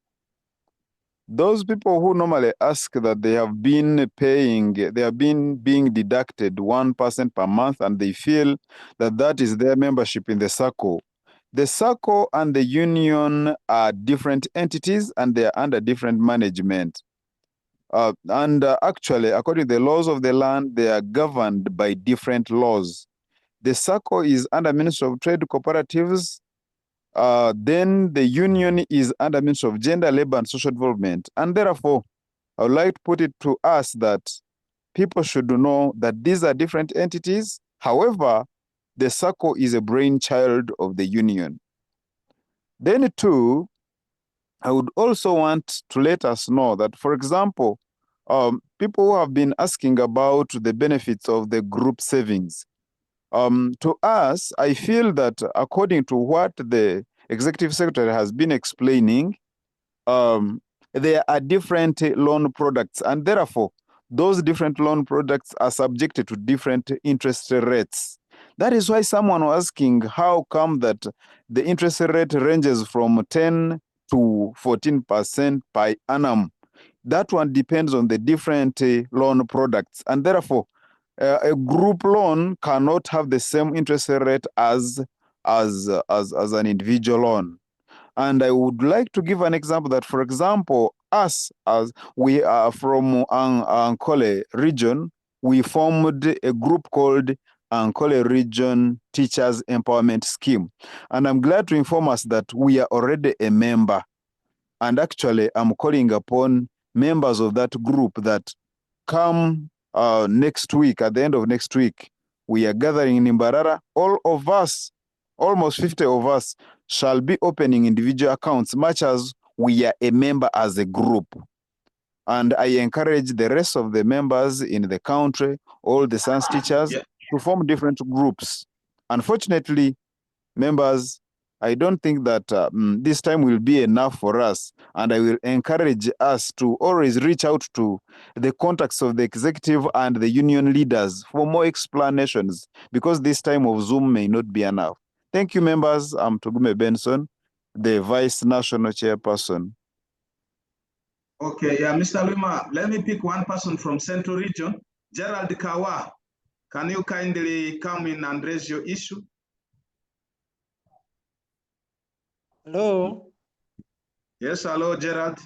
Those people who normally ask that they have been paying, they have been being deducted 1% per month, and they feel that that is their membership in the SACCO. The SACCO and the union are different entities and they are under different management. Actually, according to the laws of the land, they are governed by different laws. The SACCO is under Ministry of Trade Cooperatives. Then the union is under Ministry of Gender, Labor and Social Development. And therefore, I would like to put it to us that people should know that these are different entities. However, the SACCO is a brainchild of the union. Then too, I would also want to let us know that, for example, people who have been asking about the benefits of the group savings. To us, I feel that according to what the Executive Secretary has been explaining, there are different loan products, and therefore, those different loan products are subjected to different interest rates. That is why someone was asking how come that the interest rate ranges from 10 to 14% per annum. That one depends on the different loan products, and therefore, a group loan cannot have the same interest rate as an individual loan. And I would like to give an example that, for example, us, as we are from Ankole region, we formed a group called Ankole Region Teachers Empowerment Scheme. And I'm glad to inform us that we are already a member. And actually, I'm calling upon members of that group that come next week, at the end of next week, we are gathering in Imbarara. All of us, almost 50 of us, shall be opening individual accounts, much as we are a member as a group. And I encourage the rest of the members in the country, all the science teachers, to form different groups. Unfortunately, members, I don't think that this time will be enough for us, and I will encourage us to always reach out to the contacts of the executive and the union leaders for more explanations, because this time of Zoom may not be enough. Thank you, members. I'm Tugume Benson, the Vice National Chairperson. Okay, yeah, Mr. Luyima, let me pick one person from Central Region. Gerald Kawa, can you kindly come in and raise your issue? Hello. Yes, hello, Gerald.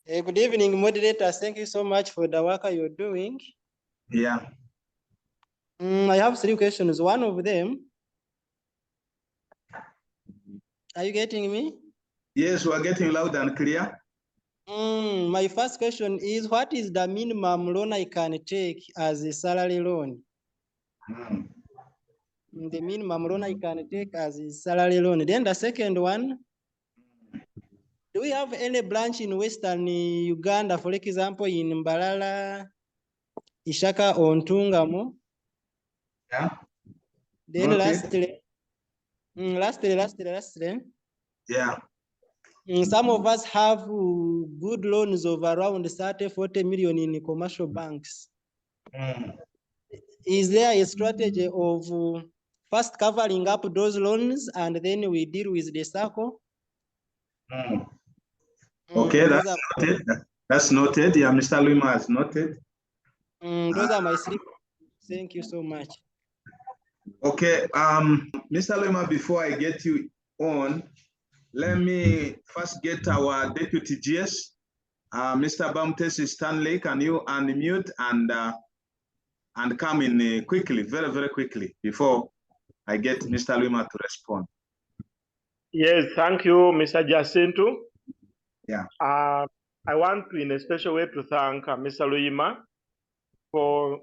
Good evening, moderators. Thank you so much for the work you're doing. Yeah. I have 3 questions. One of them, are you getting me? Yes, we are getting loud and clear. My first question is, what is the minimum loan I can take as a salary loan? The minimum loan I can take as a salary loan. Then the second one, do we have any branch in Western Uganda, for example, in Mbalala, Ishaka, or Ntungamo? Yeah. Then Noted. lastly. Yeah. Some of us have good loans of around 30-40 million in commercial banks. Is there a strategy of first covering up those loans and then we deal with the SACCO? Okay, that's noted. That's noted. Yeah, Mr. Luyima has noted. Those are my 3. Thank you so much. Okay, Mr. Luyima, before I get you on, let me first get our Deputy GS, Mr. Bamtesi Stanley. Can you unmute and come in quickly, very, very quickly, before I get Mr. Luyima to respond? Yes, thank you, Mr. Jacinto. Yeah. I want to, in a special way, to thank Mr. Luyima for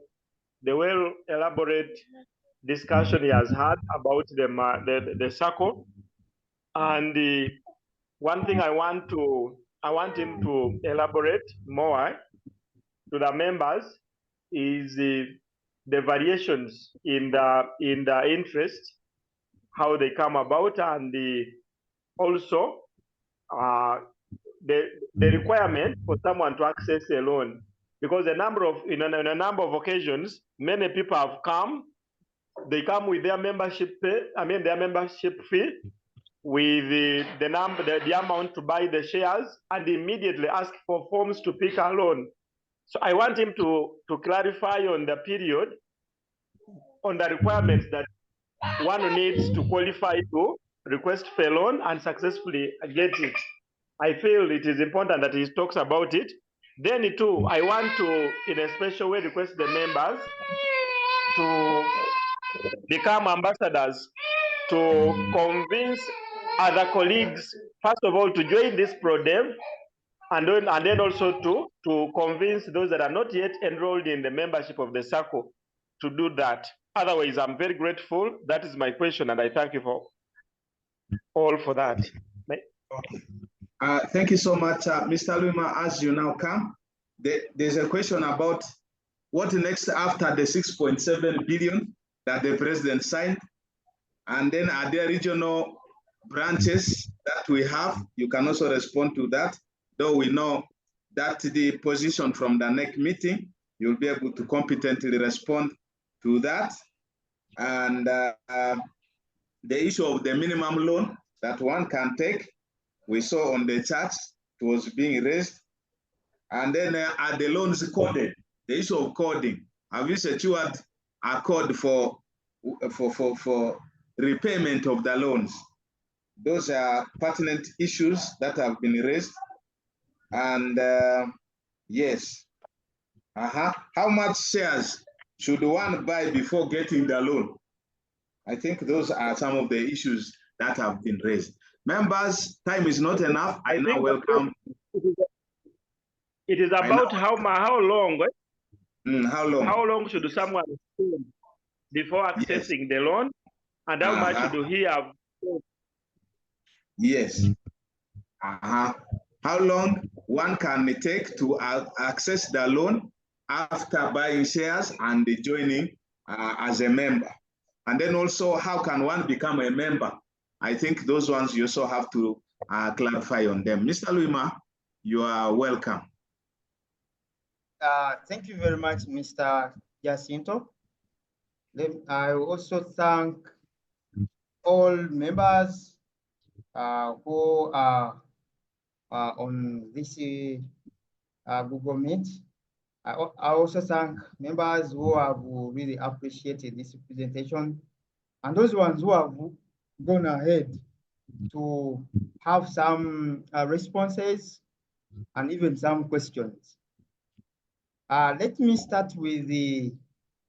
the well-elaborate discussion he has had about the SACCO. And one thing I want him to elaborate more to the members is the variations in the interest, how they come about, and also the requirement for someone to access a loan, because in a number of occasions, many people have come. They come with their membership fee, with the amount to buy the shares, and immediately ask for forms to pick a loan. So I want him to clarify on the period, on the requirements that one needs to qualify to request for a loan and successfully get it. I feel it is important that he talks about it. Then too, I want to, in a special way, request the members to become ambassadors, to convince other colleagues, first of all, to join this ProDev, and then also to convince those that are not yet enrolled in the membership of the SACCO to do that. Otherwise, I'm very grateful. That is my question, and I thank you for all for that. Okay. Thank you so much, Mr. Luyima. As you now come, there's a question about what next after the 6.7 billion that the president signed, and then are there regional branches that we have? You can also respond to that, though we know that the position from the next meeting, you'll be able to competently respond to that. And the issue of the minimum loan that one can take, we saw on the charts, it was being raised. And then are the loans coded? The issue of coding. Have you secured a code for repayment of the loans? Those are pertinent issues that have been raised. And yes, how much shares should one buy before getting the loan? I think those are some of the issues that have been raised. Members, time is not enough. I now welcome. It is about how long? How long? How long should someone spend before accessing the loan, and how much should he have? Yes. How long one can take to access the loan after buying shares and joining as a member? And then also, how can one become a member? I think those ones you also have to clarify on them. Mr. Luyima, you are welcome. Thank you very much, Mr. Jacinto. I also thank all members who are on this Google Meet. I also thank members who have really appreciated this presentation, and those ones who have gone ahead to have some responses and even some questions. Let me start with Mr.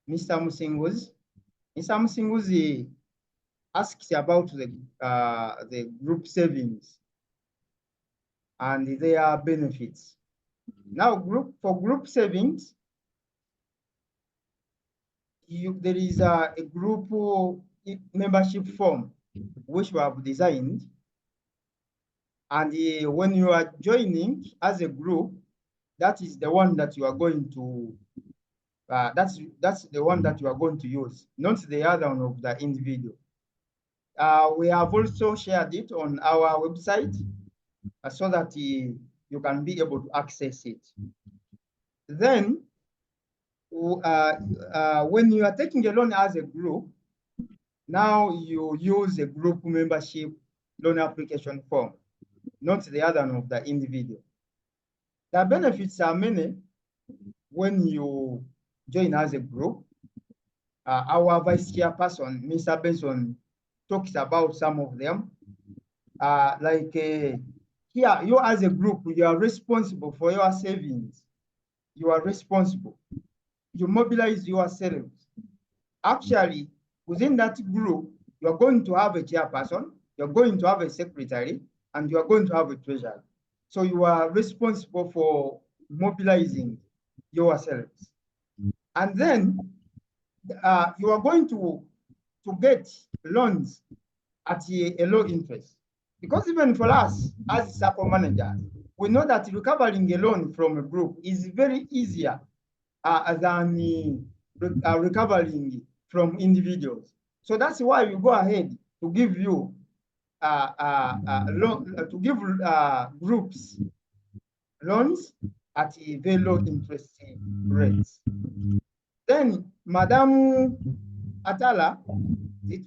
Musinguzi. Mr. Musinguzi asks about the group savings and their benefits. Now, for group savings, there is a group membership form which we have designed, and when you are joining as a group, that is the one that you are going to. That's the one that you are going to use, not the other one of the individual. We have also shared it on our website so that you can be able to access it. Then, when you are taking a loan as a group, now you use a group membership loan application form, not the other one of the individual. The benefits are many when you join as a group. Our Vice Chairperson, Mr. Benson, talks about some of them. Here, you as a group, you are responsible for your savings. You are responsible. You mobilize yourselves. Actually, within that group, you're going to have a chairperson, you're going to have a secretary, and you're going to have a treasurer. So you are responsible for mobilizing yourselves. And then you are going to get loans at a low interest. Because even for us as SACCO managers, we know that recovering a loan from a group is very easier than recovering from individuals. So that's why we go ahead to give you groups loans at a very low interest rates. Then Madam Atala,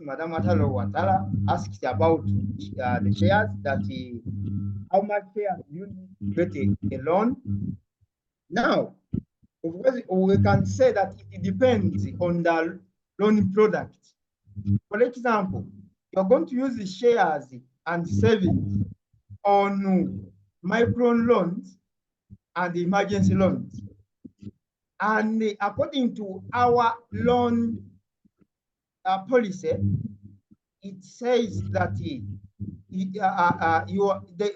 Madam Atala or Atala asks about the shares that how much shares you get a loan. Now, of course, we can say that it depends on the loan product. For example, you're going to use the shares and savings on micro loans and emergency loans. And according to our loan policy, it says that the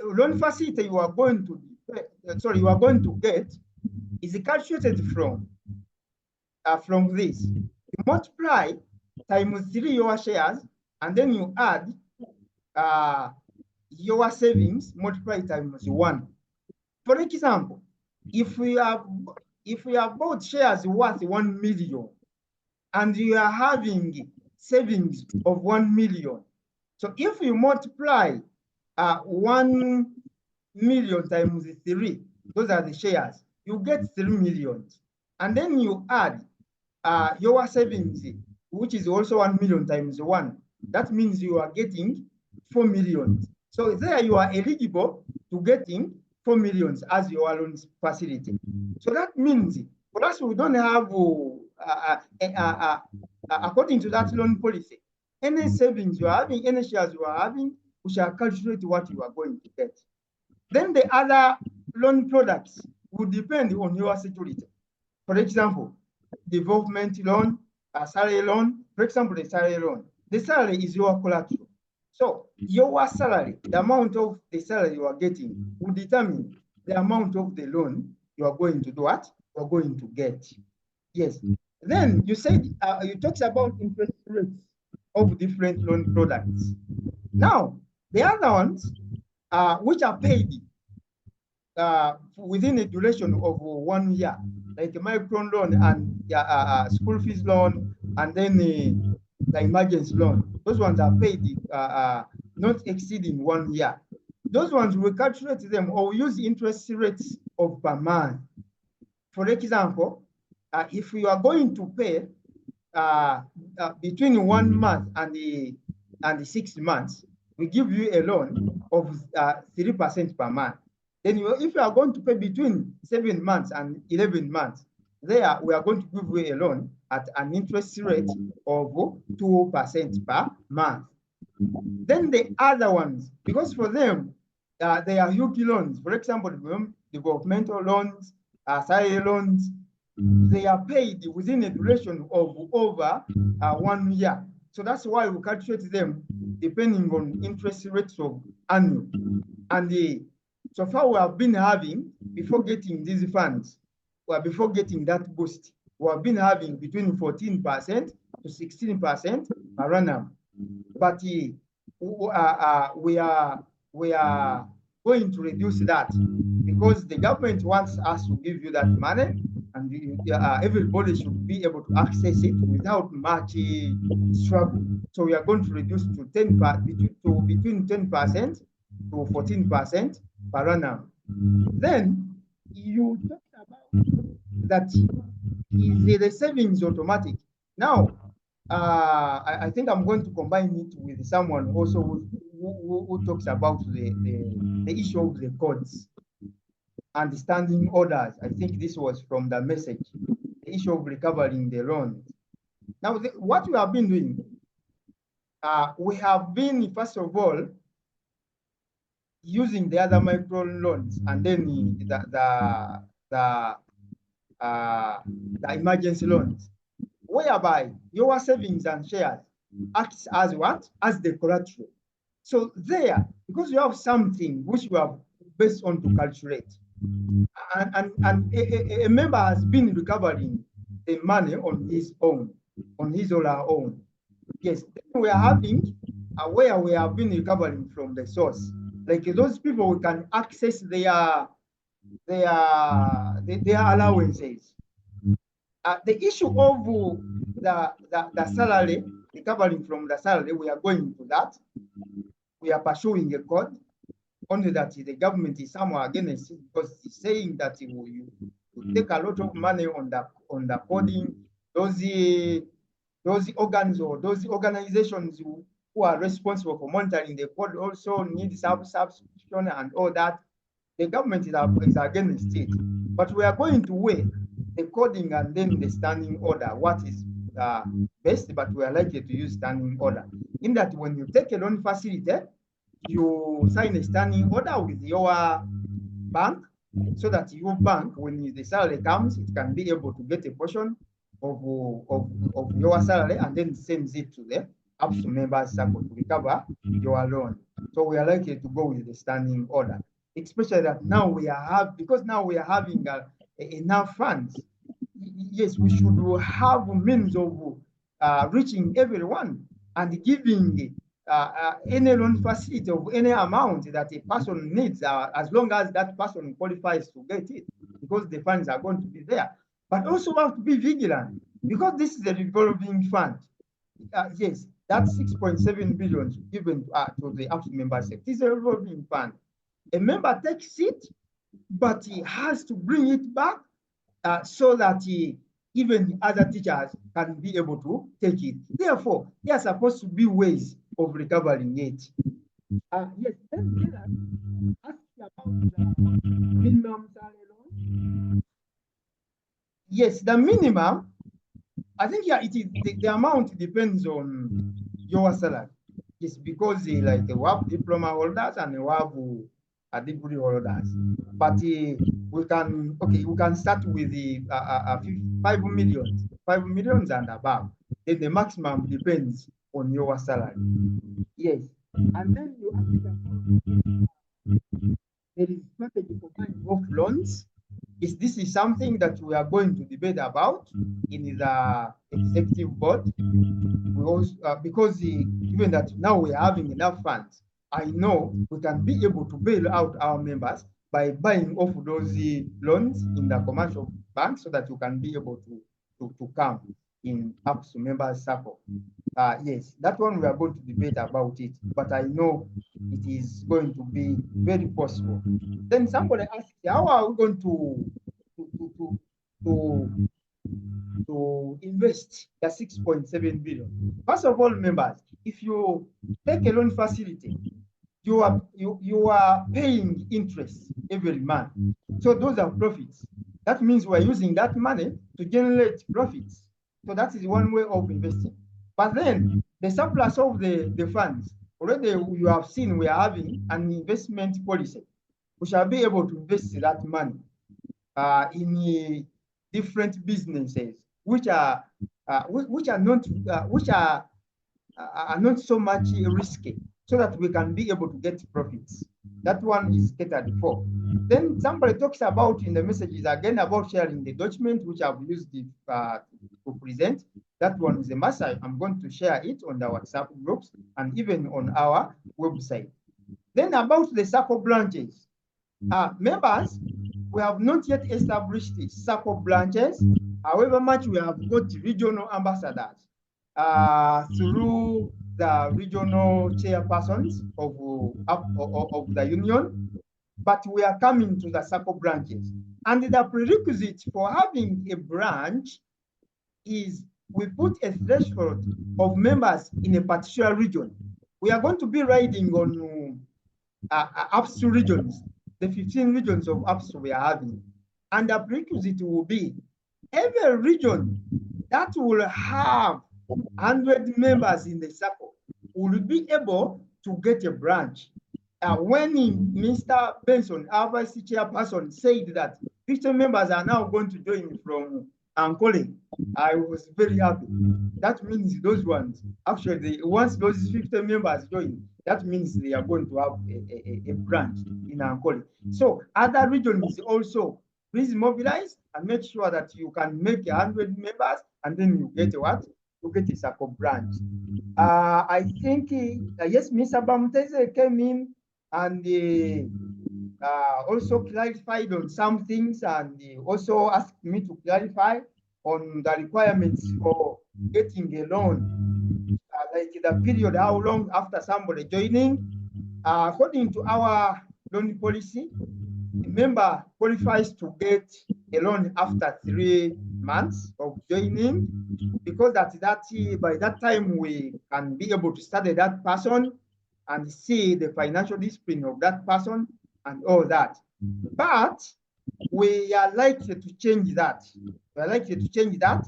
loan facility you are going to you are going to get is calculated from this. You multiply times 3 your shares, and then you add your savings multiplied times 1. For example, if we have bought shares worth 1 million and you are having savings of 1 million, so if you multiply 1 million times 3, those are the shares, you get 3 million. And then you add your savings, which is also 1 million times 1. That means you are getting 4 million. So there you are eligible to getting 4 million as your loan facility. So that means for us, we don't have, according to that loan policy, any savings you are having, any shares you are having, we shall calculate what you are going to get. Then the other loan products will depend on your security. For example, development loan, salary loan. For example, the salary loan. The salary is your collateral. So your salary, the amount of the salary you are getting will determine the amount of the loan you are going to do what? You are going to get. Yes. Then you said, you talked about interest rates of different loan products. Now, the other ones, which are paid within a duration of 1 year, like a micro loan and school fees loan, and then the emergency loan. Those ones are paid not exceeding 1 year. Those ones we calculate them or use interest rates of per month. For example, if you are going to pay between 1 month and the 6 months, we give you a loan of 3% per month. Then if you are going to pay between 7 months and 11 months, there we are going to give you a loan at an interest rate of 2% per month. Then the other ones, because for them, they are huge loans. For example, developmental loans, salary loans, they are paid within a duration of over 1 year. So that's why we calculate them depending on interest rates of annual. And so far we have been having, before getting these funds, or before getting that boost, we have been having between 14% to 16% per annum. But we are going to reduce that because the government wants us to give you that money, and everybody should be able to access it without much struggle. So we are going to reduce to between 10% to 14% per annum. Then you talked about that is the savings automatic. Now, I think I'm going to combine it with someone also who talks about the issue of the codes and standing orders. I think this was from the message, the issue of recovering the loans. Now, what we have been doing, we have been, first of all, using the other micro loans and then the emergency loans, whereby your savings and shares acts as what? As the collateral. So there, because you have something which you have based on to calculate, and a member has been recovering the money on his own, on his or her own. Yes, we are having where we have been recovering from the source. Like those people who can access their allowances. The issue of the salary, recovering from the salary, we are going to that. We are pursuing a code, only that the government is somewhere against it because it's saying that you take a lot of money on the coding. Those organs or those organizations who are responsible for monitoring the code also need subscription and all that. The government is against it, but we are going to weigh the coding and then the standing order, what is best, but we are likely to use standing order. In that when you take a loan facility, you sign a standing order with your bank so that your bank, when the salary comes, it can be able to get a portion of your salary and then sends it to the UPSTU members SACCO to recover your loan. So we are likely to go with the standing order. especially that now we are because now we are having enough funds. Yes, we should have means of reaching everyone and giving any loan facility of any amount that a person needs, as long as that person qualifies to get it, because the funds are going to be there. But also we have to be vigilant, because this is a revolving fund. Yes, that 6.7 billion given to the APSU member sector is a revolving fund. A member takes it, but he has to bring it back so that even other teachers can be able to take it. Therefore, there are supposed to be ways of recovering it. Yes, then ask about the minimum salary. Yes, the minimum, I think, yeah, it is the amount depends on your salary. Yes, because like we have diploma holders and we have degree holders. But we can start with the 5 million and above. Then the maximum depends on your salary. Yes, and then you ask about there is strategy for buying off loans. This is something that we are going to debate about in the executive board. We also, because given that now we are having enough funds, I know we can be able to bail out our members by buying off those loans in the commercial bank, so that you can be able to come in APSU members SACCO. Yes, that one we are going to debate about it, but I know it is going to be very possible. Then somebody asked, how are we going to invest the 6.7 billion? First of all, members, if you take a loan facility, you are paying interest every month. So those are profits. That means we're using that money to generate profits. So that is one way of investing. But then the surplus of the funds, already you have seen we are having an investment policy. We shall be able to invest that money in different businesses, which are not so much risky, so that we can be able to get profits. That one is catered for. Then somebody talks about in the messages again about sharing the document, which I've used it, to present. That one is a must. I'm going to share it on the WhatsApp groups and even on our website. Then about the SACCO branches, members, we have not yet established the SACCO branches. However much we have got regional ambassadors through the regional chairpersons of the union, but we are coming to the SACCO branches. And the prerequisite for having a branch is we put a threshold of members in a particular region. We are going to be riding on APSU regions, the 15 regions of APSU we are having. And the prerequisite will be every region that will have 100 members in the SACCO will be able to get a branch. When Mr. Benson, our vice chairperson, said that 50 members are now going to join from Ankole, I was very happy. That means those ones, actually, once those 50 members join, that means they are going to have a branch in Ankole. So other regions also, please mobilize and make sure that you can make 100 members, and then you get what? You get a SACCO branch. I think, yes, Mr. Bamteze came in and also clarified on some things, and also asked me to clarify on the requirements for getting a loan, like the period, how long after somebody joining. According to our loan policy, a member qualifies to get a loan after 3 months of joining, because by that time we can be able to study that person and see the financial discipline of that person and all that. But we are likely to change that. We are likely to change that,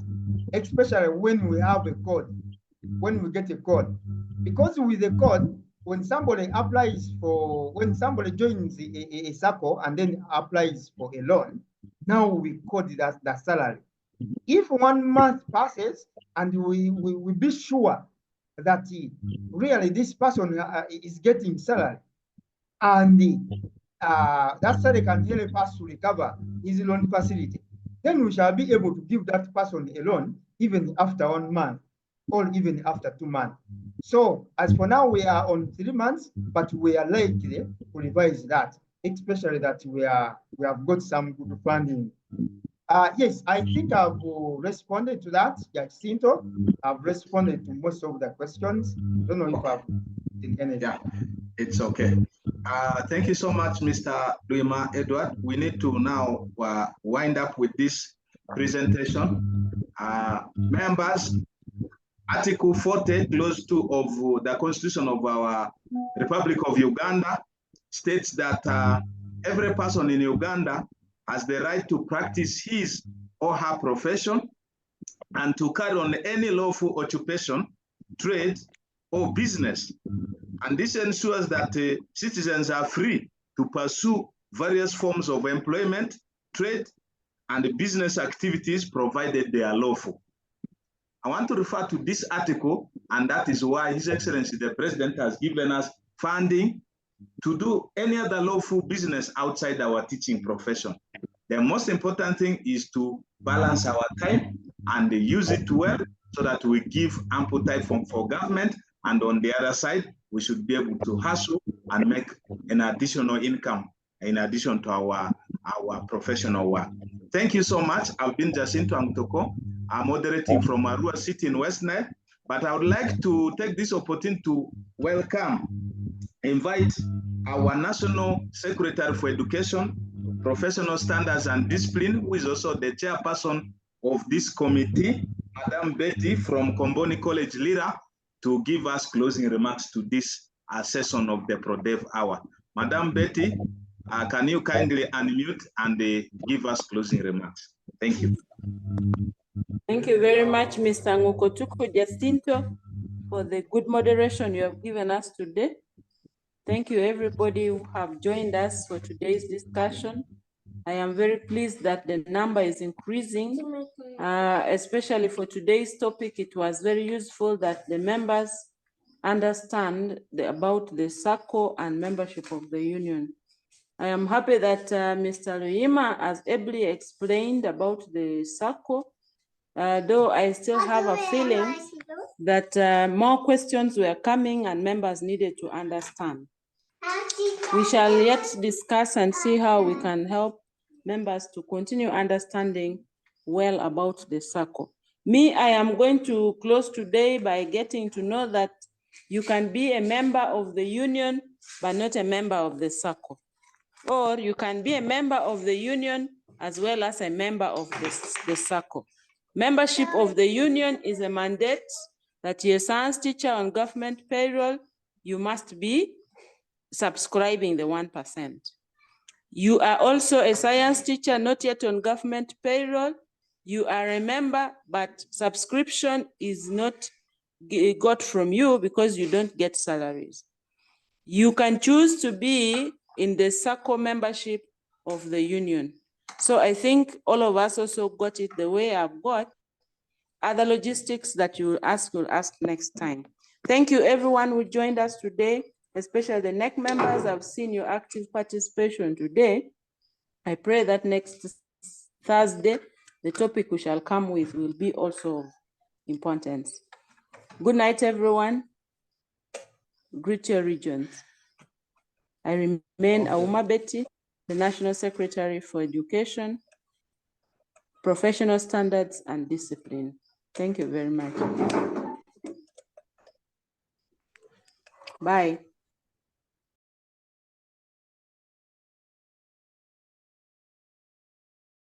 especially when we have a code, when we get a code. Because with the code, when somebody somebody joins a SACCO and then applies for a loan, now we code that the salary. If 1 month passes and we be sure that really this person is getting salary, and that study can help us to recover his loan facility, then we shall be able to give that person a loan even after 1 month or even after 2 months. So as for now, we are on 3 months, but we are likely to revise that, especially that we have got some good funding. Yes, I think I've responded to that, Jacinto. I've responded to most of the questions. I don't know if I've did anything. Yeah, it's okay. Thank you so much, Mr. Luyima Edward. We need to now wind up with this presentation. Members, Article 40, Clause 2 of the Constitution of our Republic of Uganda states that every person in Uganda has the right to practice his or her profession and to carry on any lawful occupation, trade, or business. And this ensures that citizens are free to pursue various forms of employment, trade, and business activities provided they are lawful. I want to refer to this article, and that is why His Excellency the President has given us funding to do any other lawful business outside our teaching profession. The most important thing is to balance our time and use it well so that we give ample time for government, and on the other side, we should be able to hustle and make an additional income in addition to our professional work. Thank you so much. I've been Jacinto Angutoko. I'm moderating from Arua City in West Nile, but I would like to take this opportunity to invite our National Secretary for Education, Professional Standards and Discipline, who is also the chairperson of this committee, Madam Betty from Komboni College, Lira, to give us closing remarks to this session of the ProDev Hour. Madam Betty, can you kindly unmute and give us closing remarks? Thank you. Thank you very much, Mr. Angutoko Jacinto, for the good moderation you have given us today. Thank you, everybody who have joined us for today's discussion. I am very pleased that the number is increasing, especially for today's topic. It was very useful that the members understand about the SACCO and membership of the union. I am happy that Mr. Luyima has ably explained about the SACCO, though I still have a feeling that more questions were coming and members needed to understand. We shall yet discuss and see how we can help members to continue understanding well about the SACCO. Me, I am going to close today by getting to know that you can be a member of the union, but not a member of the SACCO. Or you can be a member of the union as well as a member of the SACCO. Membership of the union is a mandate that you're a science teacher on government payroll, you must be subscribing the 1%. You are also a science teacher not yet on government payroll. You are a member, but subscription is not got from you because you don't get salaries. You can choose to be in the SACCO membership of the union. So I think all of us also got it the way I've got. Other logistics that you will ask next time. Thank you everyone who joined us today, especially the NEC members. I've seen your active participation today. I pray that next Thursday, the topic we shall come with will be also of importance. Good night, everyone. Greet your regions. I remain Auma Betty, the National Secretary for Education, Professional Standards and Discipline. Thank you very much. Bye.